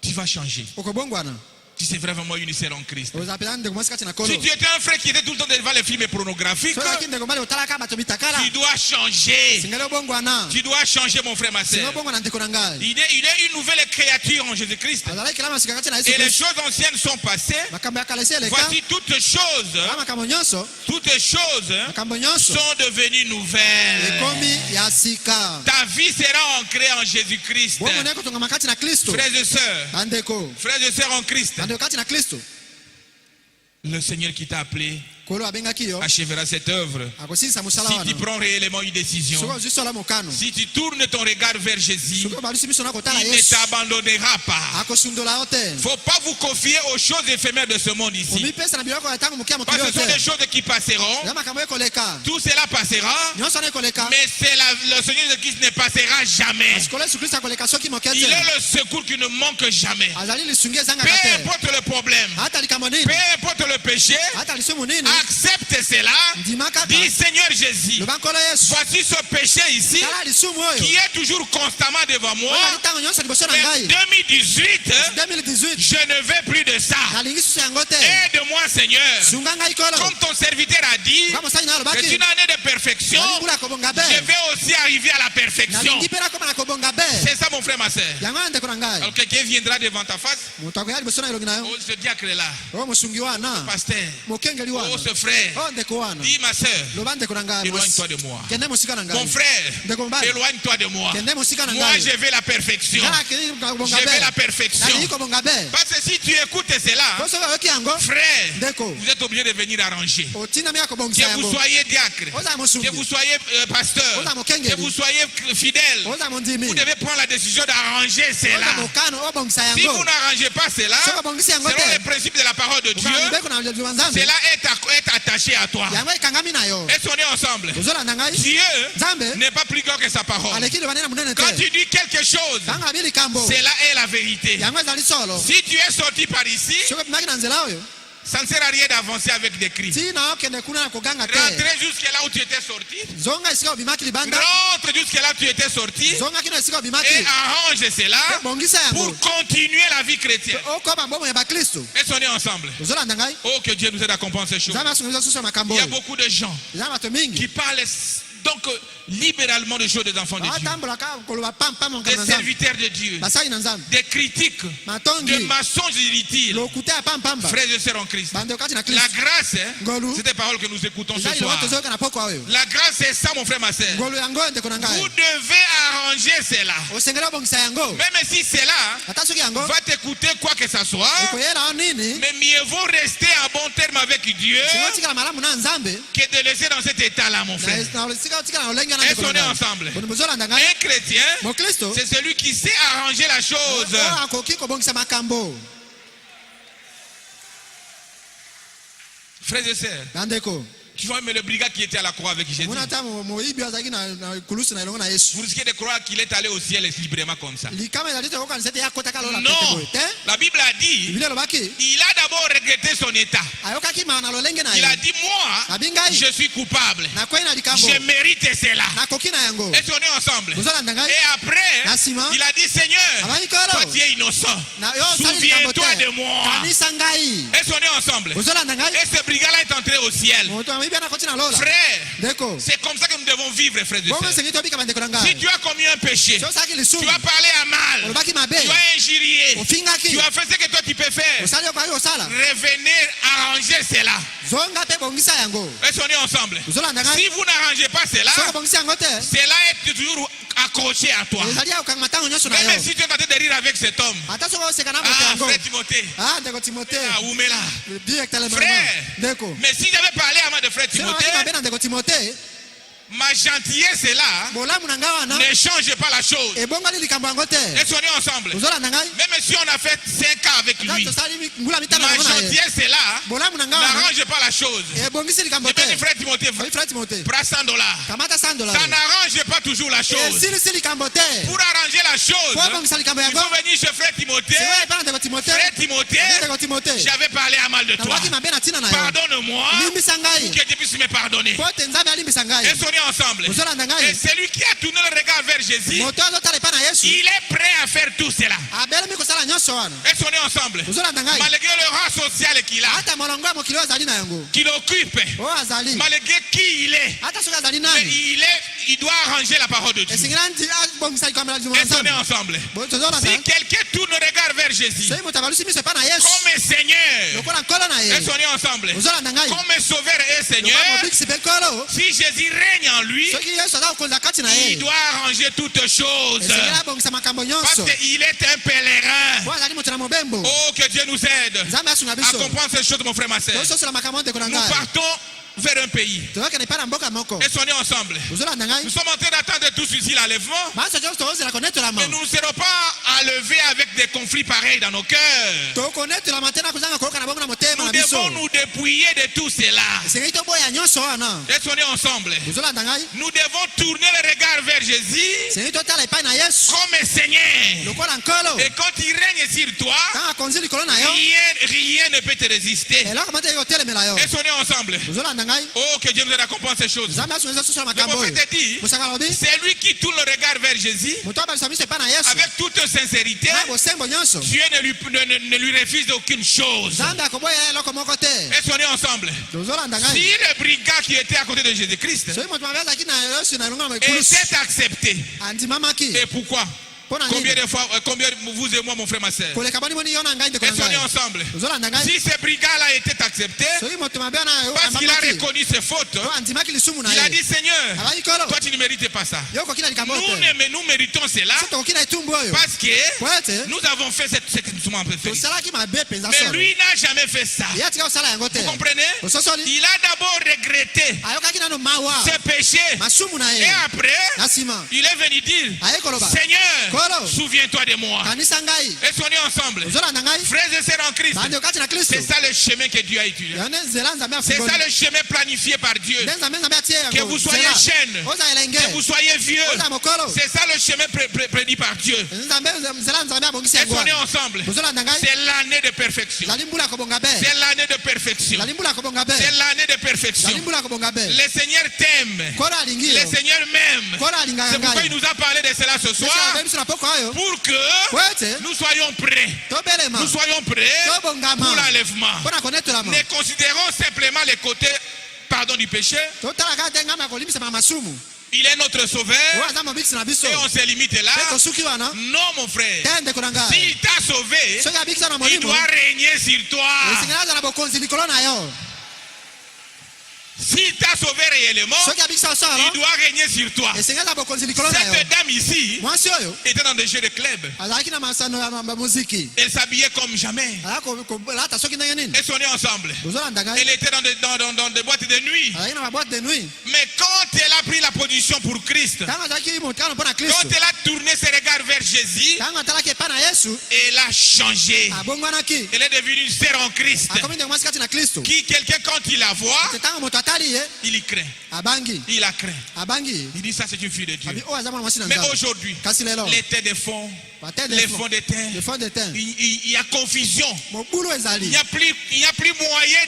tu vas changer. okobongwana Tu sais vraiment une sœur en Christ. ozala mpenza ndeko mwasi kati na kolo Si tu étais un frère qui était tout le temps devant les films pornographiques, so ozalaki ndeko mbali otalaka bato mitakala tu dois changer. sengeli obongwana Tu dois changer, mon frère, ma sengeli sœur. obongwana ndeko na ngai Il est une nouvelle créature en Jésus-Christ. azali ekelamu na sika kati na yesu Et les kristo choses anciennes sont passées. makambo ya kala esi eleka Voici toutes choses, aa makambo nyonso makambo nyonso sont devenues nouvelles. ekomi ya sika Ta vie sera ancrée en Jésus-Christ. bongo na ekotongama kati na kristo Frères et sœurs, bandeko frères et sœurs en Christ, bandeko kati na kristo le Seigneur qui t'a appelé kolo abengaki yo achèvera cette œuvre. akosilisa mosala Si wana tu prends réellement une décision, soki ozwi sola mokano si tu tournes ton regard vers Jésus, soki obalusi miso na kotala il ne yesu t'abandonnera pas. akosundola yo te Faut pas vous confier aux choses éphémères de ce monde ici. omipesa na biloko ya ntango moke ya mokili Parce que oyo ce sont des te choses qui passeront. ya makambo ekoleka Tout cela passera. nyonso wana ekoleka Mais c'est le Seigneur Jésus-Christ ne passera jamais. sikolo yesu kristo akoleka soki moke Il te est le secours qui ne manque jamais. azali lisungi Peu ezangaka te importe le problème, ata likambo nini peu importe le péché, ata lisumu nini accepte cela. ndima kaka Dis Seigneur Jésus, loba nkolo yesu voici ce péché ici tala lisumu oyo qui est toujours constamment devant moi. oyali ntango nyonso liboso na Mais ngai 2018, 2018 je ne veux plus de ça. nalingi susu yango te Aide-moi Seigneur. sunga ngai kolo Comme ton serviteur a dit, nga mosali na c'est alobaki une année de perfection. nalingi mbula kobonga be Je vais aussi arriver à la perfection. nalingi mpe nakoma na kobonga be C'est ça mon frère, ma soeur. yango wana ndeko na ngai Alors quelqu'un viendra devant ta face. moto akoya liboso na elongi na yo Oh, ce diacre là, oyo mosungi wana pasteur. mokengeli Oh, wana ce frère. oyo ndeko wana Dis ma soeur, loba ndeko na ngai éloigne-toi de moi. kende mosika na Mon ngai frère, ndeko mobali éloigne-toi de moi. kende mosika na Moi, ngai je veux la perfection. nga nakeli kobonga Je veux la be perfection. nalingi kobonga be Parce que si tu écoutes cela, po soki oyoki yango frère, ndeko vous êtes obligé de venir arranger. otinami ya kobongisa Que vous yango soyez diacre, ozala que mosungi vous soyez pasteur, Oza mokengeli. que vous soyez fidèle. ozala mondimi Vous devez prendre la décision d'arranger oza cela. mokano obongisa Si yango vous n'arrangez pas cela, soki obongisi yango selon les te principes de la parole de Dieu, okola mibeko na liloba nzambe cela est attaché à toi. yango ekangami na yo Est-ce qu'on est ensemble? ozolanda ngai Dieu nzambe n'est pas plus grand que sa parole. aleki liloba nini na monene Quand te tu dis quelque chose, ntango abi likambo cela est la vérité. yango ezali solo Si tu es sorti par ici, soki opimaki na nzela oyo Ça ne sert à rien d'avancer avec des cris. tina okende kuna na koganga te Rentrer jusqu'à là où tu étais sorti. zonga esika obimaki libanda Rentre jusqu'à là où tu étais sorti. zonga kino esika Et obimaki arrange cela bongisa yango pour continuer la vie chrétienne. okoba mbomo ya bakristo Est-ce qu'on est ensemble? ozolanda ngai Oh, que Dieu nous aide à comprendre ces choses. nzambe asungisa susu ya makambo Il y a oyo beaucoup de gens eza bato mingi qui parlent donc libéralement des choses des enfants de Dieu. batambolaka koloba pampam Des makambo na nzambe serviteurs de Dieu. basali na nzambe Des critiques. De matongi mensonges inutiles. lokuta ya pampamba Frères et sœurs en Christ. bande kati na La kristo grâce, hein, ngolu c'est des paroles que nous écoutons eza ce liloba soir. tozoyoka na poko oyo La grâce, c'est ça, mon frère, ma sœur. ngolu yango ndeko na Vous ngai devez arranger cela. osengeli obongisa yango Même si cela ata soki yango va t'écouter quoi que ce soit, ekoyela o nini mais mieux vaut rester en bon terme avec Dieu singo otikala malamu na nzambe que de laisser dans cet état-là, mon frère. sika otikala na olenge na Est-ce ndeko qu'on na est ngai ensemble? bono bozolanda ngai Un chrétien, mokristo c'est celui qui sait arranger la chose. oyo akoki kobongisa makambo Frères et sœurs, bandeko tu vois, mais le brigand qui était à la croix avec Jésus, mona ata moyibi azalaki na kulusu na elongo na yesu vous risquez de croire qu'il est allé au ciel librement comme ça. likama ezali te kokanisa ete yakotaka lola pete Non, boye te la Bible a dit, biblia elobaki il a d'abord regretté son état. ayokaki mawa na lolenge na Il ye a dit, moi, abi ngai je suis coupable. nakwei na likambo Je mérite cela. nakoki na yango Est-ce qu'on est ensemble? bozolanda ngai Et après, Na nsima, il a dit, Seigneur, abani toi kolo tu es innocent. na yo osali likambo te Souviens-toi de moi. kanisa ngai Est-ce qu'on est ensemble? bozolanda ngai Et ce brigand-là est entré au ciel. moto ya moyibi anakoti na lola Frère, ndeko c'est comme ça que nous devons vivre, frères et bongo sœurs. esengi tobika bandeko na Si ngai tu as commis un péché, so osalaki tu lisumu as parlé à mal, olobaki mabe tu as injurié, ofingaki tu as fait ce que toi tu peux faire, osali okaki osala revenez arranger cela. zonga mpe bongisa yango Est-ce qu'on est ensemble? ozolanda ngai Si vous n'arrangez pas cela, soko bongisa yango te cela est toujours accroché à toi. ezali akokanga matango nyonso na Même yo si tu es en train de rire avec cet homme, ata soko oseka na moto ah, yango frère Timothée, ndeko timote ah, Oumela. directement Frère, ndeko mais si j'avais parlé à moi de frère soko Timothée, mabe na ndeko timote ma gentillesse est là, bolamu na ngai wana ne change pas la chose. ebongoli likambo yango te Est-ce qu'on est ensemble? ozolanda ngai Même si on a fait 5 ans avec ata lui, tosali ngula mitano ma yango na ye gentillesse est là, bolamu na ngai wana n'arrange pas la chose. ebongisi likambo Je te peux dire frère Timothée, oyi frère timote prends $100. kamata $100 Ça n'arrange pas toujours la chose. esilisi likambo te Pour arranger la chose, po ebongisa likambo il yango faut venir chez frère Timothée. sikoyo epa na ndeko timote Frère Timothée, ndeko timote j'avais parlé à mal de toi. nalobaki mabe na ntina na yo Pardonne-moi limbisa ngai que tu puisses me pardonner. po te nzambe alimbisa ngai Est-ce qu'on est ensemble? ozolanda Et ngai celui qui a tourné le regard vers Jésus, moto azotala epa na yesu il est prêt à faire tout cela. abelemi kosala nyonso wana Est-ce qu'on est ensemble? ozolanda ngai Malgré le rang social qu'il a, ata molongo ya mokili oyo azali na yango qu'il occupe, oyo azali malgré qui il est, ata soki azali mais nani il doit arranger la parole de Dieu. esengeli abongisa likambo la likambo na Est-ce qu'on est nzambe ensemble? tozolanda Si quelqu'un tourne le regard vers Jésus soki moto abalusi miso epa na yesu comme Seigneur, lokola nkolo na ye est-ce qu'on est ensemble? ozolanda ngai Comme Sauveur et lokola Seigneur, mobikisi mpe nkolo si Jésus règne en lui, soki yesu aza kokonza kati na ye il doit arranger toutes choses. esengeli abongisa makambo Parce nyonso qu'il est un pèlerin. po azali moto na mobembo Oh, que Dieu nous aide nzambe asunga à biso comprendre ces choses, mon frère, ma soeur. tososola makambo ndeko na Nous ngai partons vers un pays. tozokende epai na mboka moko Est-ce qu'on est ensemble? ozolanda ngai Nous sommes en train d'attendre tous ici l'enlèvement. maso nyonso tozozela konetolama Mais nous ne serons pas à lever avec des conflits pareils dans nos cœurs. tokonetolama te na kozanga koyoka na bongo na motema Nous na biso devons nous dépouiller de tout cela. esengeli toboya nyonso wana Est-ce qu'on est ensemble? ozolanda ngai Nous devons tourner le regard vers Jésus esengeli totala epai na yesu comme Seigneur. lokola nkolo Et quand il règne sur toi, ntango akonzi likolo na yo rien ne peut te résister. eloko mate kotelemela yo Est-ce qu'on est ensemble? ozolanda ngai Oh, que Dieu nous aide à comprendre ces choses. nzambe asungisa susu na Le makambo oyo prophète dit, mosaka lobi c'est lui qui tourne le regard vers Jésus moto abalisa miso epai na yesu avec toute sincérité. na bosembo nyonso Dieu ne lui refuse aucune chose. nzambe akoboya eloko moko te Est-ce qu'on est ensemble? tozolanda Si ngai le brigand qui était à côté de Jésus-Christ soki moto mabe azalaki na yesu na elongo na ekulusu était accepté, andimamaki et pourquoi? mpo na Combien nini de fois, combien vous et moi, mon frère, ma soeur? koleka boni moni yo na ngai ndeko na Est-ce qu'on est ngai ensemble? ozolanda ngai Si ce brigand-là était accepté, soki moto mabe ana parce qu'il a ambamaki reconnu ses fautes, to andimaki lisumu na il a ye dit, Seigneur, abaki kolo toi tu ne méritais pas ça. yo okoki na likambo Nous, te nous méritons cela so tokoki na etumbu oyo parce que po ete nous avons fait cette nous préférée. tosalaki mabe mpenza Mais solo lui n'a jamais fait ça. ye atika kosala yango te Vous comprenez? ososoli Il a d'abord regretté ayokaki nano mawa ses péchés. masumu na Et ye après, na nsima il est venu dire, aye koloba Seigneur, Mokolo. souviens-toi de moi. Kanisa ngai. Est-ce qu'on est ensemble? Ozolanda ngai. Frères et sœurs en Christ, Bande okati na Kristo. c'est ça le chemin que Dieu a utilisé. Yone nzela nzambe C'est afungoli. ça le chemin planifié par Dieu. Nzambe nzambe atie yango. Que vous soyez jeune, Oza elenge. que vous soyez vieux, Oza mokolo. c'est ça le chemin prédit par Dieu. Nzambe nzela nzambe abongisi Est-ce yango. qu'on est ensemble? Ozolanda ngai. C'est l'année de perfection. Zali mbula kobonga be. C'est l'année de perfection. Zali mbula kobonga be. C'est l'année de perfection. Zali mbula kobonga be. Le Seigneur t'aime. Kora alingi yo. Le Seigneur m'aime. Kora alinga C'est pourquoi ngai. il nous a parlé de cela ce soir. Pour que Wete. nous soyons prêts. Tobelema. Nous soyons prêts Tobongama. pour l'enlèvement. Pona connaître la main. Ne considérons simplement les côtés pardon du péché. Totala ka denga ma kolimisa masumu. Il est notre sauveur. Oza mobiksi na biso. Et on se limite là. Peto suki wana. Non, mon frère. Tende konanga. S'il t'a sauvé, Soki abikisa na il molimo. doit régner sur toi. Esingana na bokonzi likolo na yo. S'il t'a sauvé réellement, Soki abikisa osala. il doit régner sur toi. Esingana na bokonzi likolo na yo. Cette dame ici Mwasi oyo. était dans des jeux de club. Azalaki na masano ya muziki. Elle s'habillait comme jamais. Lata soki ndenge nini. Elles sont nées ensemble. Ozolanda ngai. Elle était dans des boîtes de nuit. Azalaki na maboîte de nuit. Mais quand elle a pris la position pour Christ, Tango azalaki motikano mpona quand Kristo. elle a tourné ses regards vers Jésus, Tango atalaki epai na Yesu. elle a changé. Abongwanaki. Elle est devenue une sœur en Christ. Akomi ndenge mwasi kati na Kristo. Qui, quelqu'un, quand il la voit, Te tango moto atali ye. il y craint. Abangi. Il la craint. Abangi. Il dit ça, c'est une fille de Dieu. Abi o azama mwasi na Mais nzambe. aujourd'hui, Kasi lelo. les têtes de fond, Batele les fonds de terre, Le fond de terre. il y a confusion. Mobulu Il ezali. n'y a plus moyen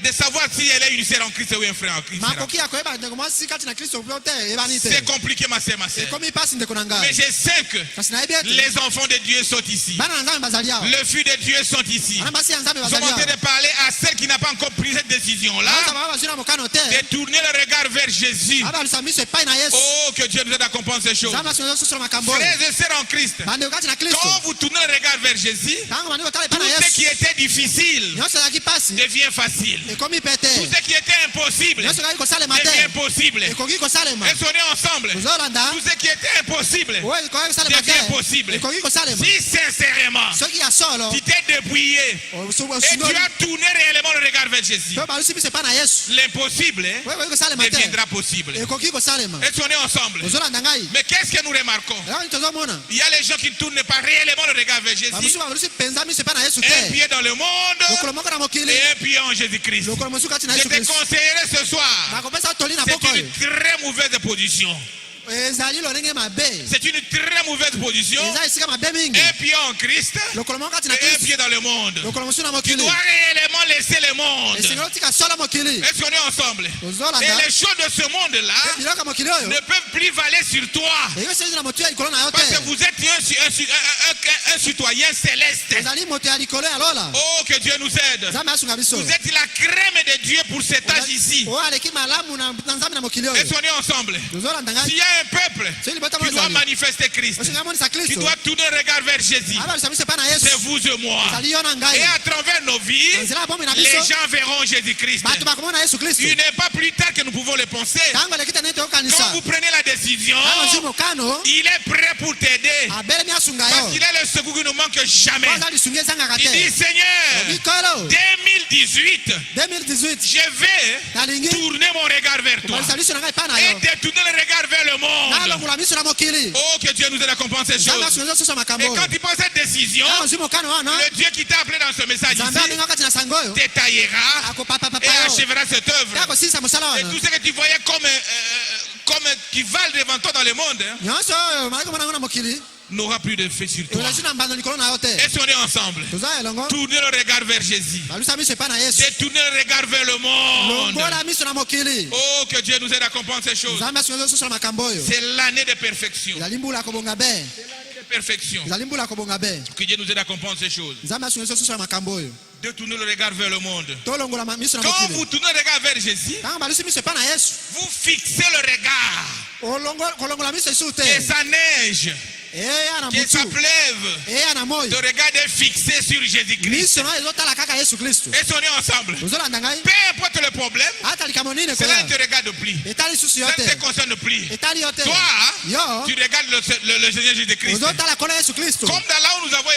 de savoir si elle est une sœur en Christ ou un frère en Christ. Makoki ya koyeba ndeko mwasi kati na Kristo pote ebani te. C'est compliqué, ma sœur, ma sœur. Ekomi pasi ndeko na ngai. Mais je sais que Kasi na ebi ete. les enfants de Dieu sont ici. Bana na nzambe bazali awa. Les filles de Dieu sont ici. Bana basi ya nzambe Nous sommes bazali en train awa. de parler à celle qui n'a pas encore pris cette décision-là, Baza baba bazina mokano te. de tourner le regard vers Jésus. Aba lusamiso epai na Yesu. Oh, que Dieu nous aide à comprendre ces choses. Nzambe asunzo susula makambo. Frères et sœurs en Christ, Bande kati na Kristo. quand vous tournez le regard vers Jésus, Tango bande kotala epai tout na ce Yesu. qui était difficile Nyonso ezalaki pasi. devient facile. Ekomi pete. Tout ce qui était impossible Nyonso ezalaki kosalema te. devient possible. Ekoki kosalema. Elles sont nées ensemble. Ozolanda. Tout ce qui était impossible Oyo ekoki kosalema te. devient possible. Ekoki kosalema. Si sincèrement Soki ya solo. tu t'es dépouillé et tu as tourné réellement le regard vers Jésus, To balusi biso epai na Yesu. l'impossible Oyo ekoki kosalema te. deviendra possible. Ekoki kosalema. Elles sont nées ensemble. Ozolanda ngai. Mais qu'est-ce que nous remarquons? Eloko tozomona. Il y a les gens qui ne tournent pas réellement le regard vers Jésus. Balusi penza miso epai na Yesu Un te. pied dans le monde Lokolo moko na mokili. et un pied en Jésus-Christ. Lokolo mosusu kati na Je Yesu te Kristo. conseillerais ce soir, Nakopesa toli na c'est poko oyo. une très mauvaise position. Ezali lolenge mabe. C'est une très mauvaise position. Eza esika mabe mingi. Un pied en Christ Lokolo moko kati na et un Kristo. pied dans le monde. Lokolo mosusu na Tu mokili. dois réellement laisser le monde. Esinga otika solo mokili. Est-ce qu'on est ensemble? Et Ozolanda. les choses de ce monde-là Biloko ya mokili oyo. ne peuvent plus valer sur toi. Eyo sezi na motu ya likolo na yo Parce que te. vous êtes un citoyen céleste. Ezali moto ya likolo ya lola. Oh, que Dieu nous aide. Nzambe asunga biso. Vous êtes la crème de Dieu pour cet âge ici. Oyo aleki malamu na nzambe na mokili oyo. Est-ce qu'on est ensemble? Ozolanda S'il ngai. y a un peuple Soki libota qui mo doit ezali. manifester Christ, Osinga monisa qui Kristo. doit tourner le regard vers Jésus, Aba lusamisa epai na c'est Yesu. vous et moi. Ezali yo na Et ngai. à travers nos vies, Nzela bomi na les biso. gens verront Jésus-Christ. Bato bakomona Yesu Kristo. Il n'est pas plus tard que nous pouvons le penser. Tango lekita nete Quand okanisa. vous prenez la décision, Tango zimo kano. il est prêt pour t'aider. Abelemi asunga Parce yo. qu'il est le secours qui ne manque jamais. Kwanza lisungi ezangaka Il dit, te. Seigneur, Bikolo. 2018, 2018. je vais Nalingi. tourner mon regard vers toi. Komalisa liso na ngai epai na Et yo. détourner le regard vers le monde. Nalongola miso na mokili. Oh, que Dieu nous aide à comprendre ces Nzambe choses. asunga susu Et makambo quand oyo. tu prends cette décision, Tango zimo kano wana. le Dieu qui t'a appelé dans ce message Nzambe ici alinga kati na sango oyo. détaillera Akopapapapa et yo. achèvera cette œuvre. Yakosilisa mosala Et wana. tout ce que tu voyais comme qui valent devant toi dans le monde hein, Nyonso oyo malaki komona ngo na mokili. n'aura plus de fait sur toi. Elasi na mbando likolo na yo te. Et si on est ensemble, Toza elongo. tournez le regard vers Jésus. Balusa miso epai na Yesu. Détournez le regard vers le monde. Longola miso na mokili. Oh, que Dieu nous aide à comprendre ces choses. Nzambe asunga susu na makambo oyo. C'est l'année de perfection. Ezali mbula kobonga be. De perfection. Ezali mbula kobonga be. Que Dieu nous aide à comprendre ces choses. Nzambe asunga susu na makambo oyo. Détournez le regard vers le monde. Tolongola miso na Quand mokili. vous tournez le regard vers Jésus, Tango balusi miso epai na Yesu. vous fixez le regard. Kolongola miso esu te. Que ça neige, Eya na que ça mutu. pleuve. Eya na moyo. De regarder fixé sur Jésus-Christ. Miso na ezotala kaka Yesu Kristo. Et si on est ensemble, Ozolanda ngai. peu importe le problème, Ata likambo nini cela koya. ne te regarde plus. Etali susu yo Ça ne te. te concerne plus. Etali yo te. Toi, Yo. tu regardes le Seigneur Jésus-Christ. Ozotala kola Yesu Kristo. Comme dans là où nous avons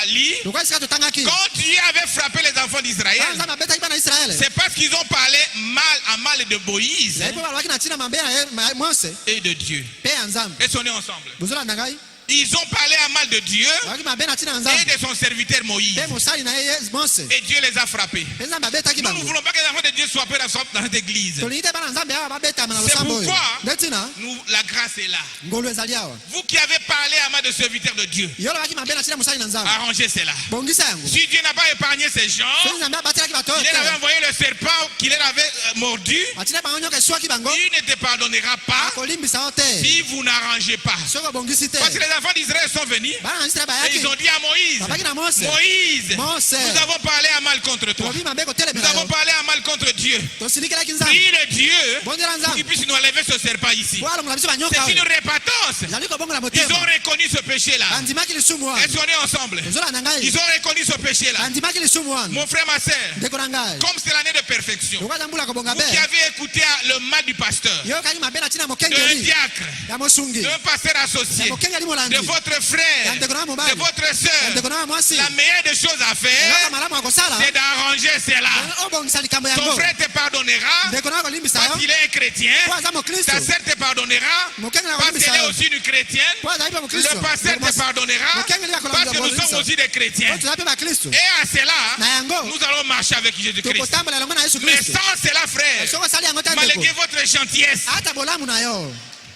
lu, Lokwa esika totangaki. quand Dieu avait frappé les enfants d'Israël, Nzambe abetaki bana Israele. c'est parce qu'ils ont parlé mal de Moïse Ezali mpo balobaki na ntina mabe na ye Mose. et de Dieu. Mpe ya Nzambe. Et si on est ensemble, Bozolanda ngai. Ils ont parlé à mal de Dieu balobaki mabe na ntina na et nzambe de son serviteur Moïse. mpe mosali na ye Mose Et Dieu les a frappés. mpe nzambe abetaki Nous ne bango voulons pas que les enfants de Dieu soient peu dans cette église. tolingi te bana nzambe awa babetama na C'est losambo oyo pourquoi nde ntina la grâce est là. ngolu ezali awa Vous qui avez parlé à mal de serviteur de Dieu, yo olobaki mabe na ntina mosali na nzambe arrangez cela. bongisa yango Si Dieu n'a pas épargné ces gens, soki nzambe abatelaki bato oyo il leur avait te envoyé le serpent qui les avait mordu, batina bango nyoka eswaki bango il ne te pardonnera pas akolimbisa yo te si vous n'arrangez pas. soki obongisi te Parce que les enfants d'Israël sont venus bana na Isiraele et ils bayaki ont dit à Moïse, babaki na Mose Moïse, Mose nous avons parlé à mal contre toi. tolobi mabe Nous kotelemela avons yo parlé à mal contre Dieu. tosilikelaki nzambe Prie le Dieu bondela pour nzambe qu'il puisse nous enlever ce serpent ici. po alongola biso banyoka C'est une oyo répentance. ezali kobongola Ils motema ont reconnu ce péché-là. bandimaki lisumu wana Est-ce qu'on est ensemble? ozolanda ngai Ils ont reconnu ce péché-là. bandimaki lisumu wana Mon frère, ma soeur, ndeko na ngai comme c'est l'année de perfection, lokola mbula kobonga vous qui be avez écouté le mal du pasteur, yoyokaki mabe na ntina d'un mokengeli diacre, ya mosungi d'un pasteur ya associé, mokengeli molandi de votre frère, ya ndeko na de mobali votre ya soeur, ndeko na mwasi la meilleure des choses à eloko faire, malamu ya kosala c'est d'arranger cela. obongisa likambo Ton yango frère te pardonnera ndeko na kolimbisa yo parce qu'il est un chrétien. po aza mokristo Ta sœur te pardonnera mokengeli parce akolimbisa qu'elle est yo aussi une chrétienne. po azali mpe mokristo Le pasteur te pardonnera parce que nous sommes aussi des chrétiens. po tozali mpe bakristo Et à cela, na yango nous allons marcher avec Jésus-Christ. tokotambola elongo na yesu Mais kristo sans cela, frère, soki osali yango te ndeko malgré votre gentillesse, ata bolamu na yo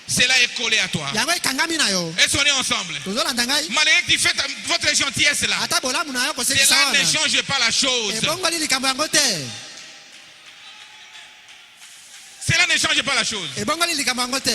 cela est collé à toi. yango ekangami na yo Est-ce qu'on est ensemble? tozolanda ngai Malgré que tu fais votre gentillesse là, ata bolamu na yo kosekisa cela ne wana change pas la chose. ebongoli likambo yango te Cela ne change pas la chose. ebongoli likambo yango te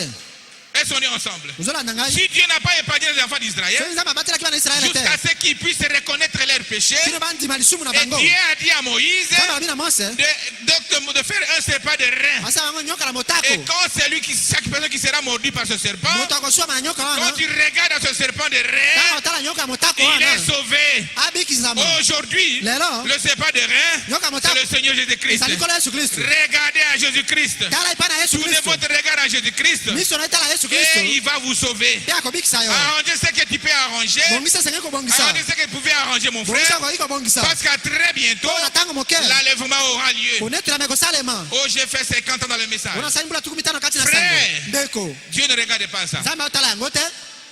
Est-ce qu'on est ensemble? ozolanda ngai Si Dieu n'a pas épargné les enfants d'Israël, soki nzambe abatelaki bana israele jusqu'à te ce qu'ils puissent reconnaître leurs péchés, kino bandima lisumu na et bango Dieu a dit à Moïse nzambe alobi na mose de faire un serpent de rein. asa yango nyoka na Et motako quand chaque personne qui sera mordue par ce serpent, moto akoswama na nyoka quand wana tu regardes ce serpent de ntango rein, otala nyoka ya motako il est wana sauvé. abikisama Aujourd'hui, lelo le serpent de rein, nyoka ya c'est motako le Seigneur Jésus-Christ. ezali kola yesu kristo Regardez à Jésus-Christ. tala epai na yesu Tournez kristo votre regard à Jésus-Christ miso na etala yesu et kristo il va vous sauver. mpe akobikisa yo Arrangez ce que tu peux arranger. bongisa esengeli kobongisa Arrangez ce que tu pouvais arranger, mon bongisa frère. okoki kobongisa Parce qu'à très bientôt, mpo na ntango moke l'enlèvement aura lieu. konetolama ekosalema Oh, j'ai fait 50 ans dans le message. mpona sali mbula tuku mitano kati na Frère. sango ndeko Dieu ne regarde pas ça. nzambe aotala yango te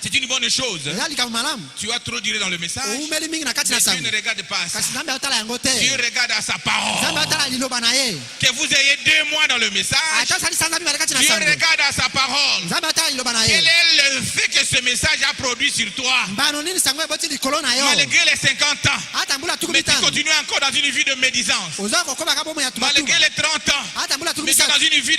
C'est une bonne chose. eza likambo malamu Tu as trop duré dans le message. oumeli mingi na kati na Mais Dieu sango ne regarde pas ça. kasi nzambe aotala yango te Dieu regarde à sa nzambe parole. aotala liloba na ye Que vous ayez 2 mois dans le message. ata osali sanza mibale kati na Dieu sango regarde à sa parole. nzambe aotala liloba na Quel ye est le fait que ce message a produit sur toi? mbano nini sango eboti likolo na yo Malgré les 50 ans. ata mbula tuku Mais tu mitano continues encore dans une vie de médisance. oza kokobaka bomo ya Malgré tubatuba les 30 ans. ata mbula tuku Mais tu es mitano dans une vie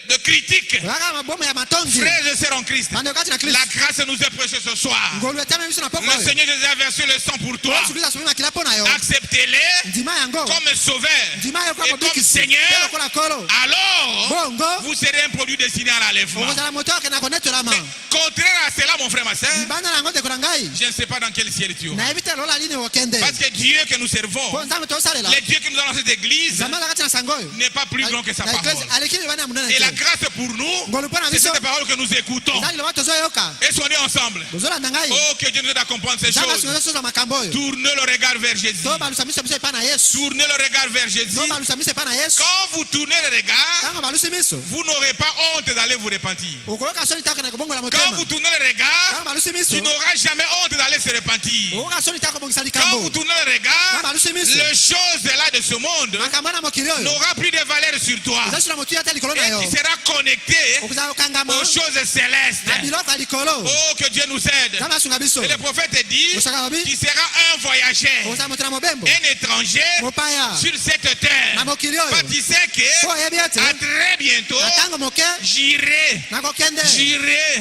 de critique. ozaka mabomo ya matongi Frères et sœurs en Christ. bando kati na kristo La grâce nous est prêchée ce soir. ngolu etame biso na poko Le oyo Seigneur Jésus a versé le sang pour toi. yesu kristo asomi makila mpo na yo Acceptez-les ndima yango comme sauveur. ndima yo kwa Et comme mobikisi Seigneur, mpe lokola kolo alors bongo vous serez un produit destiné à l'enlèvement. okozala moto akenda konetolama Contraire à cela, mon frère, ma soeur, libanda na yango ndeko na ngai je ne sais pas dans quel ciel tu auras. nayebi te lola lini okende Parce que Dieu que nous servons, mpo nzambe tosalela le Dieu que nous avons dans cette église, nzambe aza kati na sango oyo n'est pas plus grand que sa Na parole. eglise aleki libanda ya monene Et la te grâce pour nous, ngolu mpo na c'est biso cette parole que nous écoutons. eza liloba tozoyoka Et soyez ensemble. tozolanda ngai Oh, que Dieu nous aide à comprendre ces nzambe choses. asunga soza makambo oyo Tournez le regard vers Jésus. tobalusa miso biso epai na yesu Tournez le regard vers Jésus. tobalusa miso epai na yesu Quand vous tournez le regard, ntango balusi miso vous n'aurez pas honte d'aller vous repentir. okoyoka soni tako na kobongola Quand motema vous tournez le regard, ntango balusi miso tu n'auras jamais honte d'aller se repentir. okoyoka soni tako kobongisa Quand vous likambo tournez le ntango regard, balusi miso les choses là de ce monde makambo na mokili oyo n'aura plus de valeur sur toi. eza suna motu ya te likolo na Et yo tu seras connecté okozala kokangama aux choses na célestes. biloko ya likolo Oh, que Dieu nous aide. nzambe asunga biso Et le prophète dit, osaka babi tu seras un voyageur, okozala moto na mobembo un étranger mopaya sur cette terre. na mokili Pas oyo tu sais que po oyebi ete à très bientôt, na ntango moke j'irai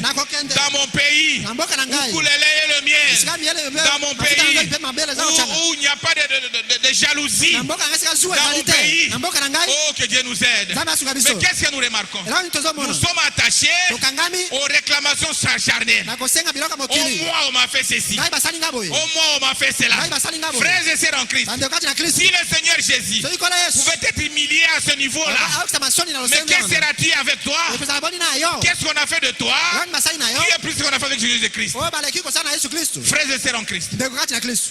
nakokende dans mon pays na mboka na où ngai coule le lait et le esika miel. miyele Dans mon mafuta na ngai pays mpe mabele eza kotanga où il n'y a pas de jalousie. na mboka na ngai esika zuwa Dans ezali mon te pays. na mboka na ngai Oh, que Dieu nous aide. nzambe asunga Mais biso qu'est-ce que nous remarquons? eloko nini Nous tozomona sommes attachés tokangami aux réclamations charnelles. na kosenga biloko ya Au mokili moi, on m'a fait ceci. ngai basali nga boye Au moi, on m'a fait cela. ngai basali nga boye Frères et sœurs en Christ, bandeko kati na kristo si le Seigneur Jésus soki kola yesu pouvait être humilié à ce niveau-là, aokisa masoni na mais losengo qu'est-ce wana seras-tu avec toi? ekozala boni na yo Qu'est-ce qu'on a fait de toi? eloko basali na yo Qui est plus qu'on a fait avec Jésus-Christ? oyo baleki kosala na yesu kristo Frères et sœurs en Christ, ndeko kati na kristo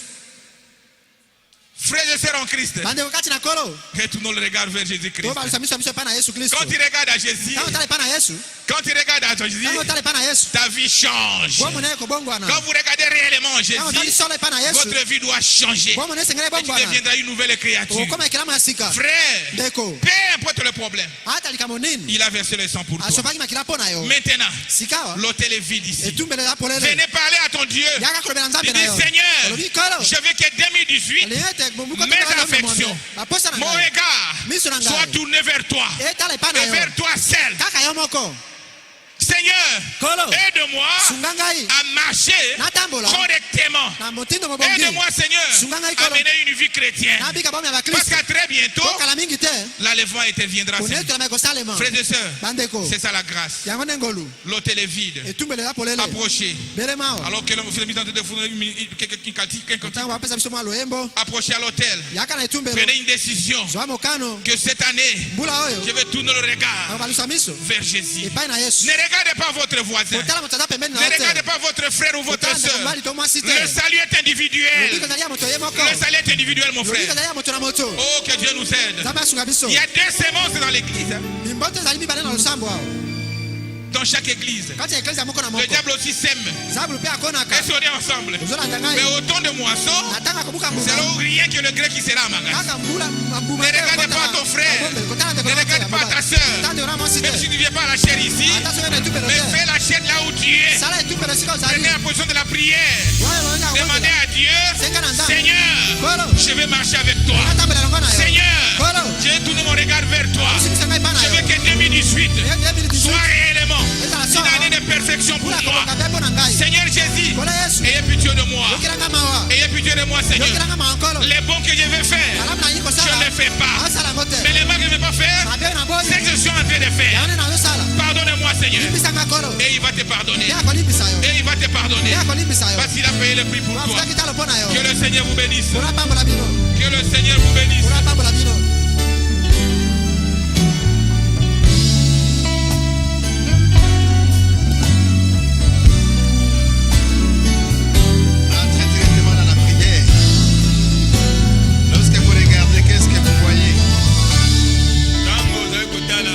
Frères et sœurs en Christ, bandeko kati na kolo retournons le regard vers Jésus-Christ. tobalusa miso miso epai na yesu kristo Quand tu regardes à Jésus, ntango otala epai na yesu quand tu regardes à Jésus, ntango otala epai na yesu ta vie change. bomona ekobongwana Quand vous regardez réellement ntango otali Jésus, solo epai na yesu votre vie doit changer. bomona esengeli Et tu ebongwana deviendras une nouvelle créature. okokoma ekelamu ya sika Frère, ndeko peu importe le problème, ata likambo nini il a versé le sang pour toi. asopaki makila mpo na yo Maintenant, sikawa l'hôtel est vide ici. etumbelo eza polele Venez parler à ton Dieu. yaka kolobela nzambe Il na dit, yo Seigneur, olobi kolo je veux que 2018, olingi ete bombuko mes affections, baposa na mon ngai regard miso na soit ngai tourné vers toi etala epai na et yo vers toi seul. kaka yo moko Seigneur, kolo aide-moi sunga ngai à marcher natambola correctement. na motindo mobongi Aide-moi, Seigneur, Sunga ngai à kolo. mener une vie chrétienne. nabika bomi ya Parce bakristo qu'à très bientôt, okala mingi te l'enlèvement interviendra. Seigneur. konetolama ekosalema Frères et sœurs, bandeko c'est ça la grâce. yango nde ngolu L'hôtel est vide. etumbelo eza polele Approchez. belema awa Alors que l'homme fait mis en train de fournir quelqu'un. ntango bapesa biso mwa loyembo Approchez à l'hôtel. yaka na etumbelo Prenez une décision zwa mokano que cette année, mbula oyo je vais tourner le regard bakobalusa miso vers Jésus. epai na yesu Ne regardez pas votre voisin. kotala moto aza pembeni Ne na yo regardez te pas votre frère ou votre kotala ndeko soeur. mobali to mwasi te Le salut est individuel. lobiko ezali ya moto ye moko Le salut est individuel, mon lobiko frère. ezali ya moto na moto Oh, que Dieu nous aide. nzambe asunga biso Il y a 2 semences dans l'église. mimboto ezali mibale na losambo awo Dans chaque église. kati ya eklesi moko na Le moko diable aussi sème. zabulu mpe akonaka Et si on est ensemble. ozolanda Mais ngai au temps de moisson, na ntango akobuka c'est là mbuma où rien que le gré qui sera à magasin. kaka mbula mbuma Ne regardez pas ton frère. kotala ndeko Ne na regarde moto pas ya ta mobali. soeur. Tala ndeko na mwasi Même si te tu ne viens pas à la chair ici, ata soki na etumbelo mais te fais la chair là où tu es. sala etumbelo esika ozali Prenez la position de la prière. Wayo longa Demandez kobondela. à Dieu, Senga na nzambe Seigneur, kolo je vais marcher avec toi. natambela longo na yo Seigneur, kolo je tourne mon regard vers toi. osikisa ngai epai na Je yo veux que 2018 soit réellement ezala une solo année de perfection pour mpula moi. kokoka mpe mpo na ngai Seigneur Jésus, kolo yesu ayez pitié de moi. yokilanga mawa Ayez pitié de moi, Seigneur. yokilanga mawa nkolo Les bons que je vais faire, malamu na yini je kosala ne les fais pas. asala yango te Mais les mal que je ne vais pas faire, mabe na c'est boni que je suis en train de faire. yango nde nazosala Pardonnez-moi, Seigneur. limbisanga kolo Et il va te pardonner. nde akolimbisa yo Et il va te pardonner. nde akolimbisa yo Parce qu'il a payé le prix pour toi. wafuta kitalo mpo na yo Que le Seigneur vous bénisse. mpona pambola bino Que le Seigneur vous bénisse. mpona pambola bino Entrez directement dans la prière. Lorsque vous regardez, qu'est-ce que vous voyez?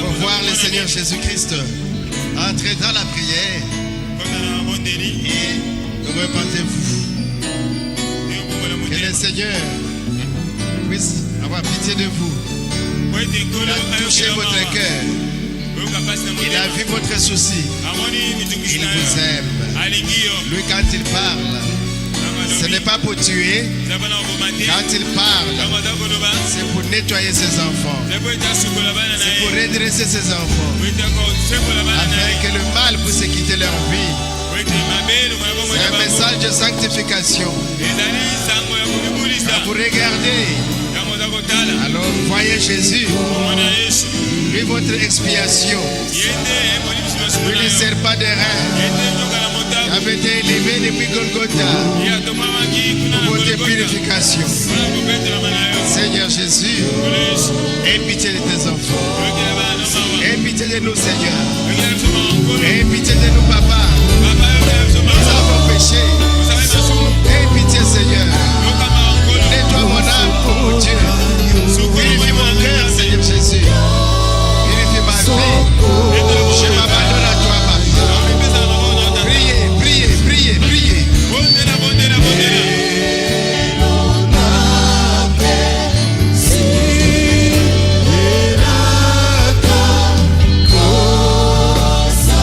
Pour voir le Seigneur Jésus-Christ. Entrez dans la prière et repentez-vous. Que le Seigneur puisse avoir pitié de vous. Il a touché votre cœur. Il a vu votre souci. Il vous aime. Lui, quand il parle, ce n'est pas pour tuer. Quand il parle, c'est pour nettoyer ses enfants. C'est pour redresser ses enfants. Afin que le mal puisse quitter leur vie. C'est un message de sanctification. Quand vous regardez, alors voyez Jésus. Lui, votre expiation. Lui, le serpent des reins avait été élevé depuis Golgotha pour votre purification. Seigneur Jésus, aie pitié de tes enfants. Aie pitié de nous, Seigneur. Aie pitié de nous, Papa. Nous avons péché. Aie pitié, Seigneur. Nettoie mon âme, oh Dieu. Purifie mon cœur, Seigneur Jésus. Purifie ma vie. Je m'abandonne à toi, Papa. Priez, priez, priez, priez. Cosa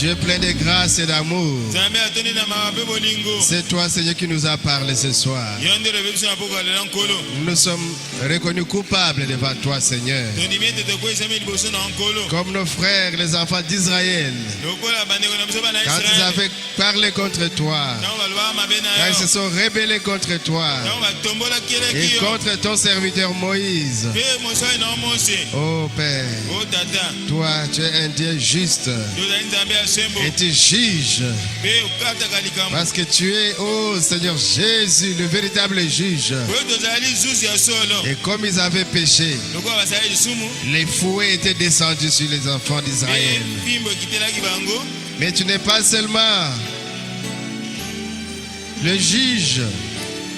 Dieu plein de grâce et d'amour. Nzambe atoni na mabe bolingo. C'est toi, Seigneur, qui nous a parlé ce soir. Yonde le biso na poko alela nkolo. Nous nous sommes reconnus coupables devant toi, Seigneur. Tondi miete to ko isame liboso na nkolo. Comme nos frères, les enfants d'Israël, Lokola bandeko na biso bana quand ils Israël. avaient parlé contre toi, Tango balwa mabe na quand yo. ils se sont rebellés contre toi Tango batombola et keleki yo. contre ton serviteur Moïse. Pe mosai na mose. Oh Père, O tata. toi, tu es un Dieu juste Yozali nzambe asembo. et tu juges. Pe ukata kalikambo. Parce que tu es, oh Seigneur Jésus, le véritable juge. Oyo tozali zuzi ya solo. Et comme ils avaient péché, Lokola basali lisumu. les fouets étaient descendus sur les enfants Pe d'Israël. mpimbo ekitelaki bango. Mais tu n'es pas seulement le juge,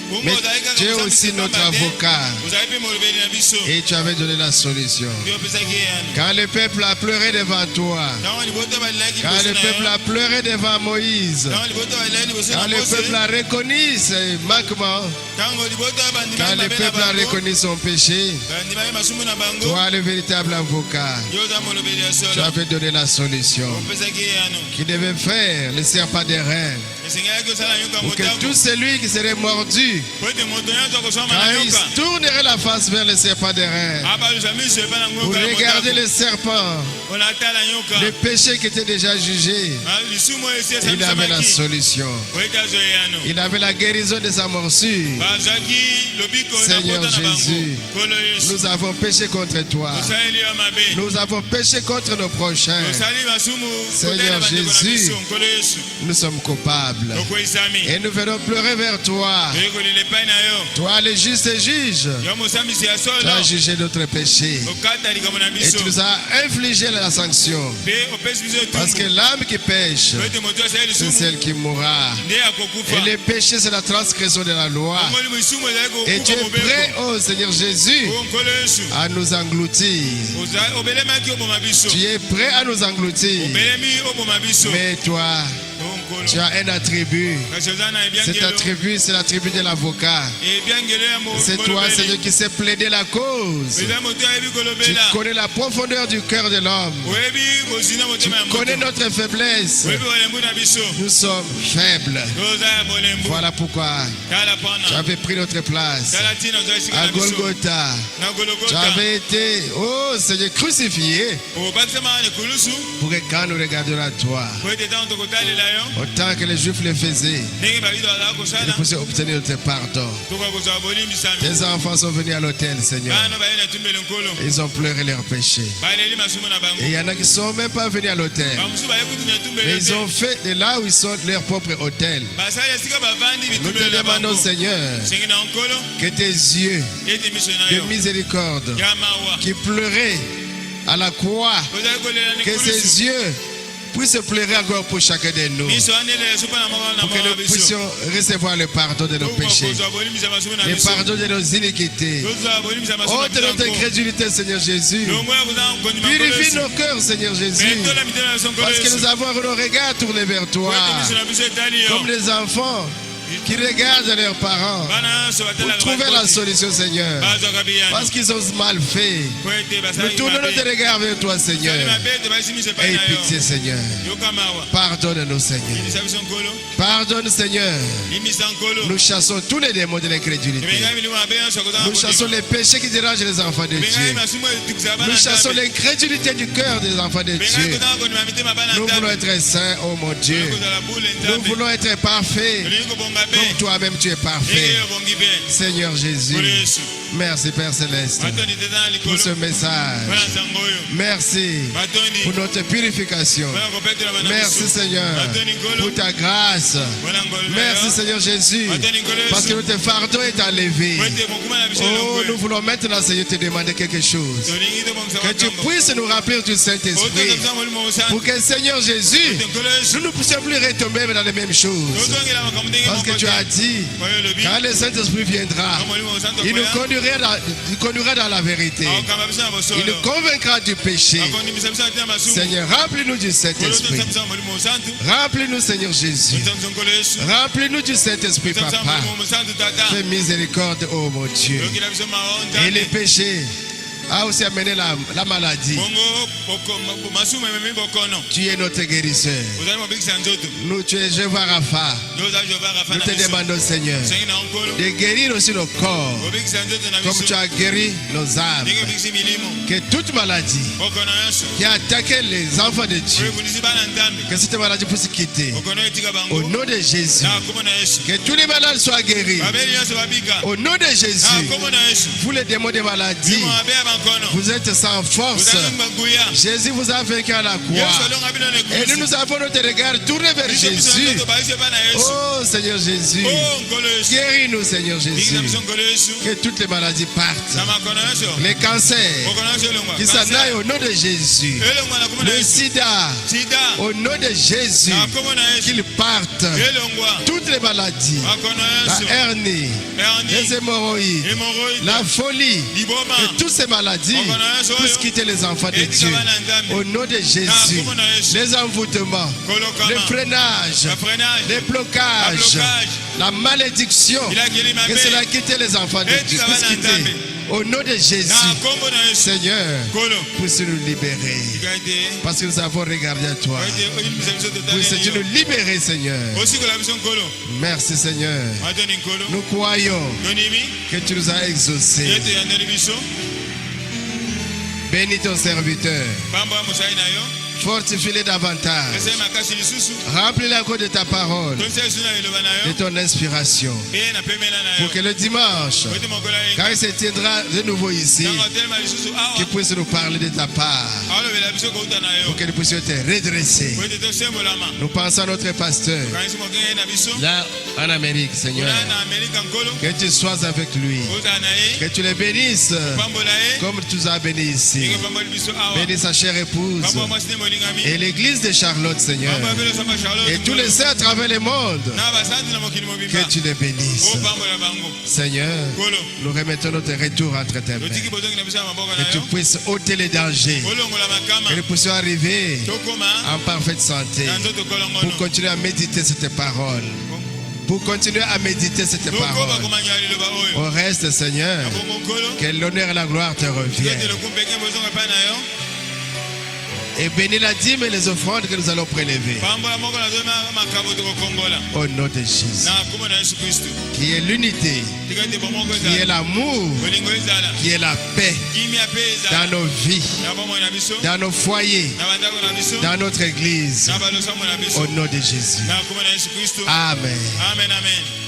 Bongo mais ozali kaka tu es mosambisi aussi notre pamba te. avocat. Ozali pe molobeli na biso. Et tu avais donné la solution. Pe opesaki ye yano. Quand le peuple a pleuré devant toi, Tango liboto balelaki quand liboso le na peuple yo. a pleuré devant Moïse, Tango liboto balelaki liboso quand na le Mose. peuple a reconnu ses manquements, Tango liboto bandimaki quand le mabe na peuple a bango. reconnu son péché, Bandimaki masumu na bango. toi, le véritable avocat, Yo oza molobeli ya tu solo. avais donné la solution Opesaki ye yano. qui devait faire le serpent des reins Esengelaki osala nyoka pour que motango. tout celui qui serait mordu, Po ete moto nyonso akosoma quand na il nyoka. tournerait la face vers le serpent des reins, Abalusa miso epa na pour nyoka ya regarder motango. le serpent, Mpona atala nyoka. le péché qui était déjà jugé, Lisumu oyo esi il avait la esamisamaki. solution. Po ete azwa ye yano. Il avait la guérison de sa morsure. Bazwaki lobiko na Seigneur pota na bango. Jésus, Kolo Yesu. nous avons péché contre toi. Tosaleli yo mabe. Nous avons péché contre nos prochains. Tosali masumu Seigneur kotala bandeko na Jésus. biso. Nkolo Yesu. Nous sommes coupables. Tokweyisami. Et nous venons pleurer vers toi. Toyei kolela epai na yo. Toi, le juste juge, Yo mosambisi ya tu solo. as jugé notre péché. Okata likambo na Et biso. tu nous as infligé la sanction. Mpe opesi biso Parce que etumbu. l'âme qui pêche, Po ete moto asali c'est lisumu. celle qui mourra. Nde akokufa. Et le péché, c'est la transgression de la loi. Omoni lisumu ezali Et tu kokufa es prêt, mobeko. oh Seigneur Jésus, O nkolo Yesu. à nous engloutir. Obelemaki oboma biso. Tu es prêt à nous engloutir. Obelemi oboma biso. Mais toi, O tu nkolo. as un attribut. Kasi oza na Cet ebiangelo. attribut, c'est l'attribut de l'avocat. Ebiangelo ya C'est toi, molobeli. Seigneur, qui sais plaider la cause. Eza moto ayebi Tu kolobela. connais la profondeur du cœur de l'homme. Oyebi bozina Tu motema ya moto. connais notre faiblesse. Oyebi bolembu na biso. Nous sommes faibles. Toza ya bolembu. Voilà pourquoi Tala tu pana. avais pris notre place. Tala ntina ozwa esika À na biso. Golgotha, Na tu Golgotha. avais été, oh Seigneur, crucifié Obatisama na ekulusu. pour que quand nous regardions à toi, Po ete ntango tokotalela yo. autant que les Juifs le faisaient, Ndenge babiso bazala ils kosala. pouvaient obtenir notre pardon. Tokoka kozwa bolimbisami. Tes enfants sont venus à l'autel, Seigneur. Bana baye na etumbelo nkolo. Ils ont pleuré leurs péchés. Baleli masumu na bango. Et il y en a qui ne sont même pas venus à l'autel. Bamosusu baye kutu na Mais etumbelo ils te. ont fait de là où ils sont leur propre hôtel. Basali esika bavandi Nous te bitumbelo na bango. demandons, Seigneur, Sengi na nkolo. que tes yeux Ete miso na de yo. miséricorde Ya mawa. qui pleuraient à la croix, Ozali kolela na que ekulusu. ces yeux puissent pleurer encore pour chacun de nous. Miso anelela so mpona moko na Pour que moko na nous biso. puissions recevoir le pardon de nos péchés, Tokozwa bolimbisa masumu na le biso. pardon de nos iniquités. Tozwa bolimbisa masumu na Ôte notre biso. incrédulité, Seigneur Jésus. Longola kozala kondima nkolo Purifie Yesu. nos cœurs, Seigneur Jésus. Metola mitema na biso nkolo Parce que Yesu. nous avons nos regards tournés vers Po toi. ete miso na biso etali yo. Comme les enfants qui regardent leurs parents Bana nyonso pour batelaka trouver la bakoti. solution, Seigneur. Bazwaka biyani. Parce qu'ils ont mal fait. Po ete Nous basalaki tournons mabe. notre regard vers toi, Seigneur. Basali mabe ete bayisi miso epai Aie na yo. pitié, Seigneur. Yoka mawa. Pardonne-nous, Seigneur. Limbisa biso nkolo. Pardonne, Seigneur. Limbisa nkolo. Nous chassons tous les démons de l'incrédulité. Ebengai milimo mabe nyonso akozala Nous chassons les péchés qui dérangent les enfants de Ebengai Dieu. masumu etukisaka bana Nous chassons Nzambe. l'incrédulité du cœur des enfants de Ebengai Dieu. kozala kondima mitema bana Nous voulons Nzambe. être saints, oh mon Dieu. Kozala bule Nous Nzambe. voulons être parfaits, Tolingi kobonga be. comme toi-même tu es Ndenge parfait. yo obongi be. Seigneur Jésus, Nkolo Yesu. merci Père Céleste Matondi teta na pour likolo. ce message. Mpona nsango oyo. Merci Matondi. pour notre purification. Mpona kopetola bana Merci biso. Seigneur Matondi nkolo. pour ta grâce. Mpona ngolu na Merci yo. Seigneur Jésus Matondi nkolo Yesu. parce que notre fardeau est enlevé. Po ete mokuma na biso Oh, elongo nous oyo. voulons maintenant Seigneur te demander quelque chose. Tolingi tobongisa Que tu makambo. puisses nous remplir du Saint-Esprit. Otongisa molimo mosantu. Pour que Seigneur Jésus, Ete nkolo Yesu. nous ne puissions plus retomber dans les mêmes choses. Tozongela makambo ndenge Parce que moko tu te. as dit, Oyo olobi. quand le Saint-Esprit viendra, Quand molimo mosantu il nous akoya. conduira dans la vérité. Akokamba biso na Il bosolo. nous convaincra du péché. Akondimisa biso na tina masumu. Seigneur, remplis-nous du Nkolo Saint-Esprit. tozisa biso na molimo mosantu. Remplis-nous, Seigneur Jésus. Tozisa biso nkolo Yesu. Remplis-nous du Saint-Esprit, Tozisa biso na Papa. molimo mosantu tata. Fais miséricorde, oh mon Dieu. Yokela biso mawa Et les Nzambe. péchés a aussi amené la maladie. Bongo Tu es notre guérisseur. Nous, tu es Jéhovah Rapha. Nous te demandons, Seigneur, de guérir aussi nos corps, comme tu as guéri nos âmes. Que toute maladie qui a attaqué les enfants de Dieu, que cette maladie puisse quitter. Au nom de Jésus, que tous les malades soient guéris. Au nom de Jésus, vous les démons de maladie, vous êtes sans force. Jésus vous a vaincu à la croix. Et nous avons notre regard tourné vers Jésus. Oh Seigneur Jésus, guéris-nous Seigneur Jésus. Que toutes les maladies partent. Les cancers qui s'en aillent au nom de Jésus. Le sida, au nom de Jésus, qu'ils partent. Toutes les maladies, la hernie, les hémorroïdes, la folie, que toutes ces maladies puissent quitter les enfants de Dieu. Au nom de Jésus, les envoûtements, le freinage, les blocages, la malédiction, que cela quitte les enfants de Dieu. Puisse quitter. Au nom de Jésus, Seigneur, puisse nous libérer. Parce que nous avons regardé à toi. Puisse-tu nous libérer, Seigneur. Merci, Seigneur. Nous croyons que tu nous as exaucés. Bénis ton serviteur. Fortifie-les davantage. Remplis la cour de ta parole, de ton inspiration. Pour que le dimanche, quand il se tiendra de nouveau ici, qu'il puisse nous parler de ta part. Pour que nous puissions te redresser. Nous pensons à notre pasteur, là en Amérique, Seigneur. Que tu sois avec lui. Que tu le bénisses comme tu nous as bénis ici. Bénis sa chère épouse. Et l'église de Charlotte, Seigneur. Et tous les saints à travers le monde. Que tu les bénisses. Seigneur, nous remettons notre retour entre tes mains. Que tu puisses ôter les dangers. Que nous puissions arriver en parfaite santé. Pour continuer à méditer cette parole. Pour continuer à méditer cette parole. Au reste, Seigneur, que l'honneur et la gloire te reviennent. Et bénis la dîme et les offrandes que nous allons prélever. Au nom de Jésus. Qui est l'unité, qui est l'amour, qui est la paix dans nos vies, dans nos foyers, dans notre église. Au nom de Jésus. Amen. Amen.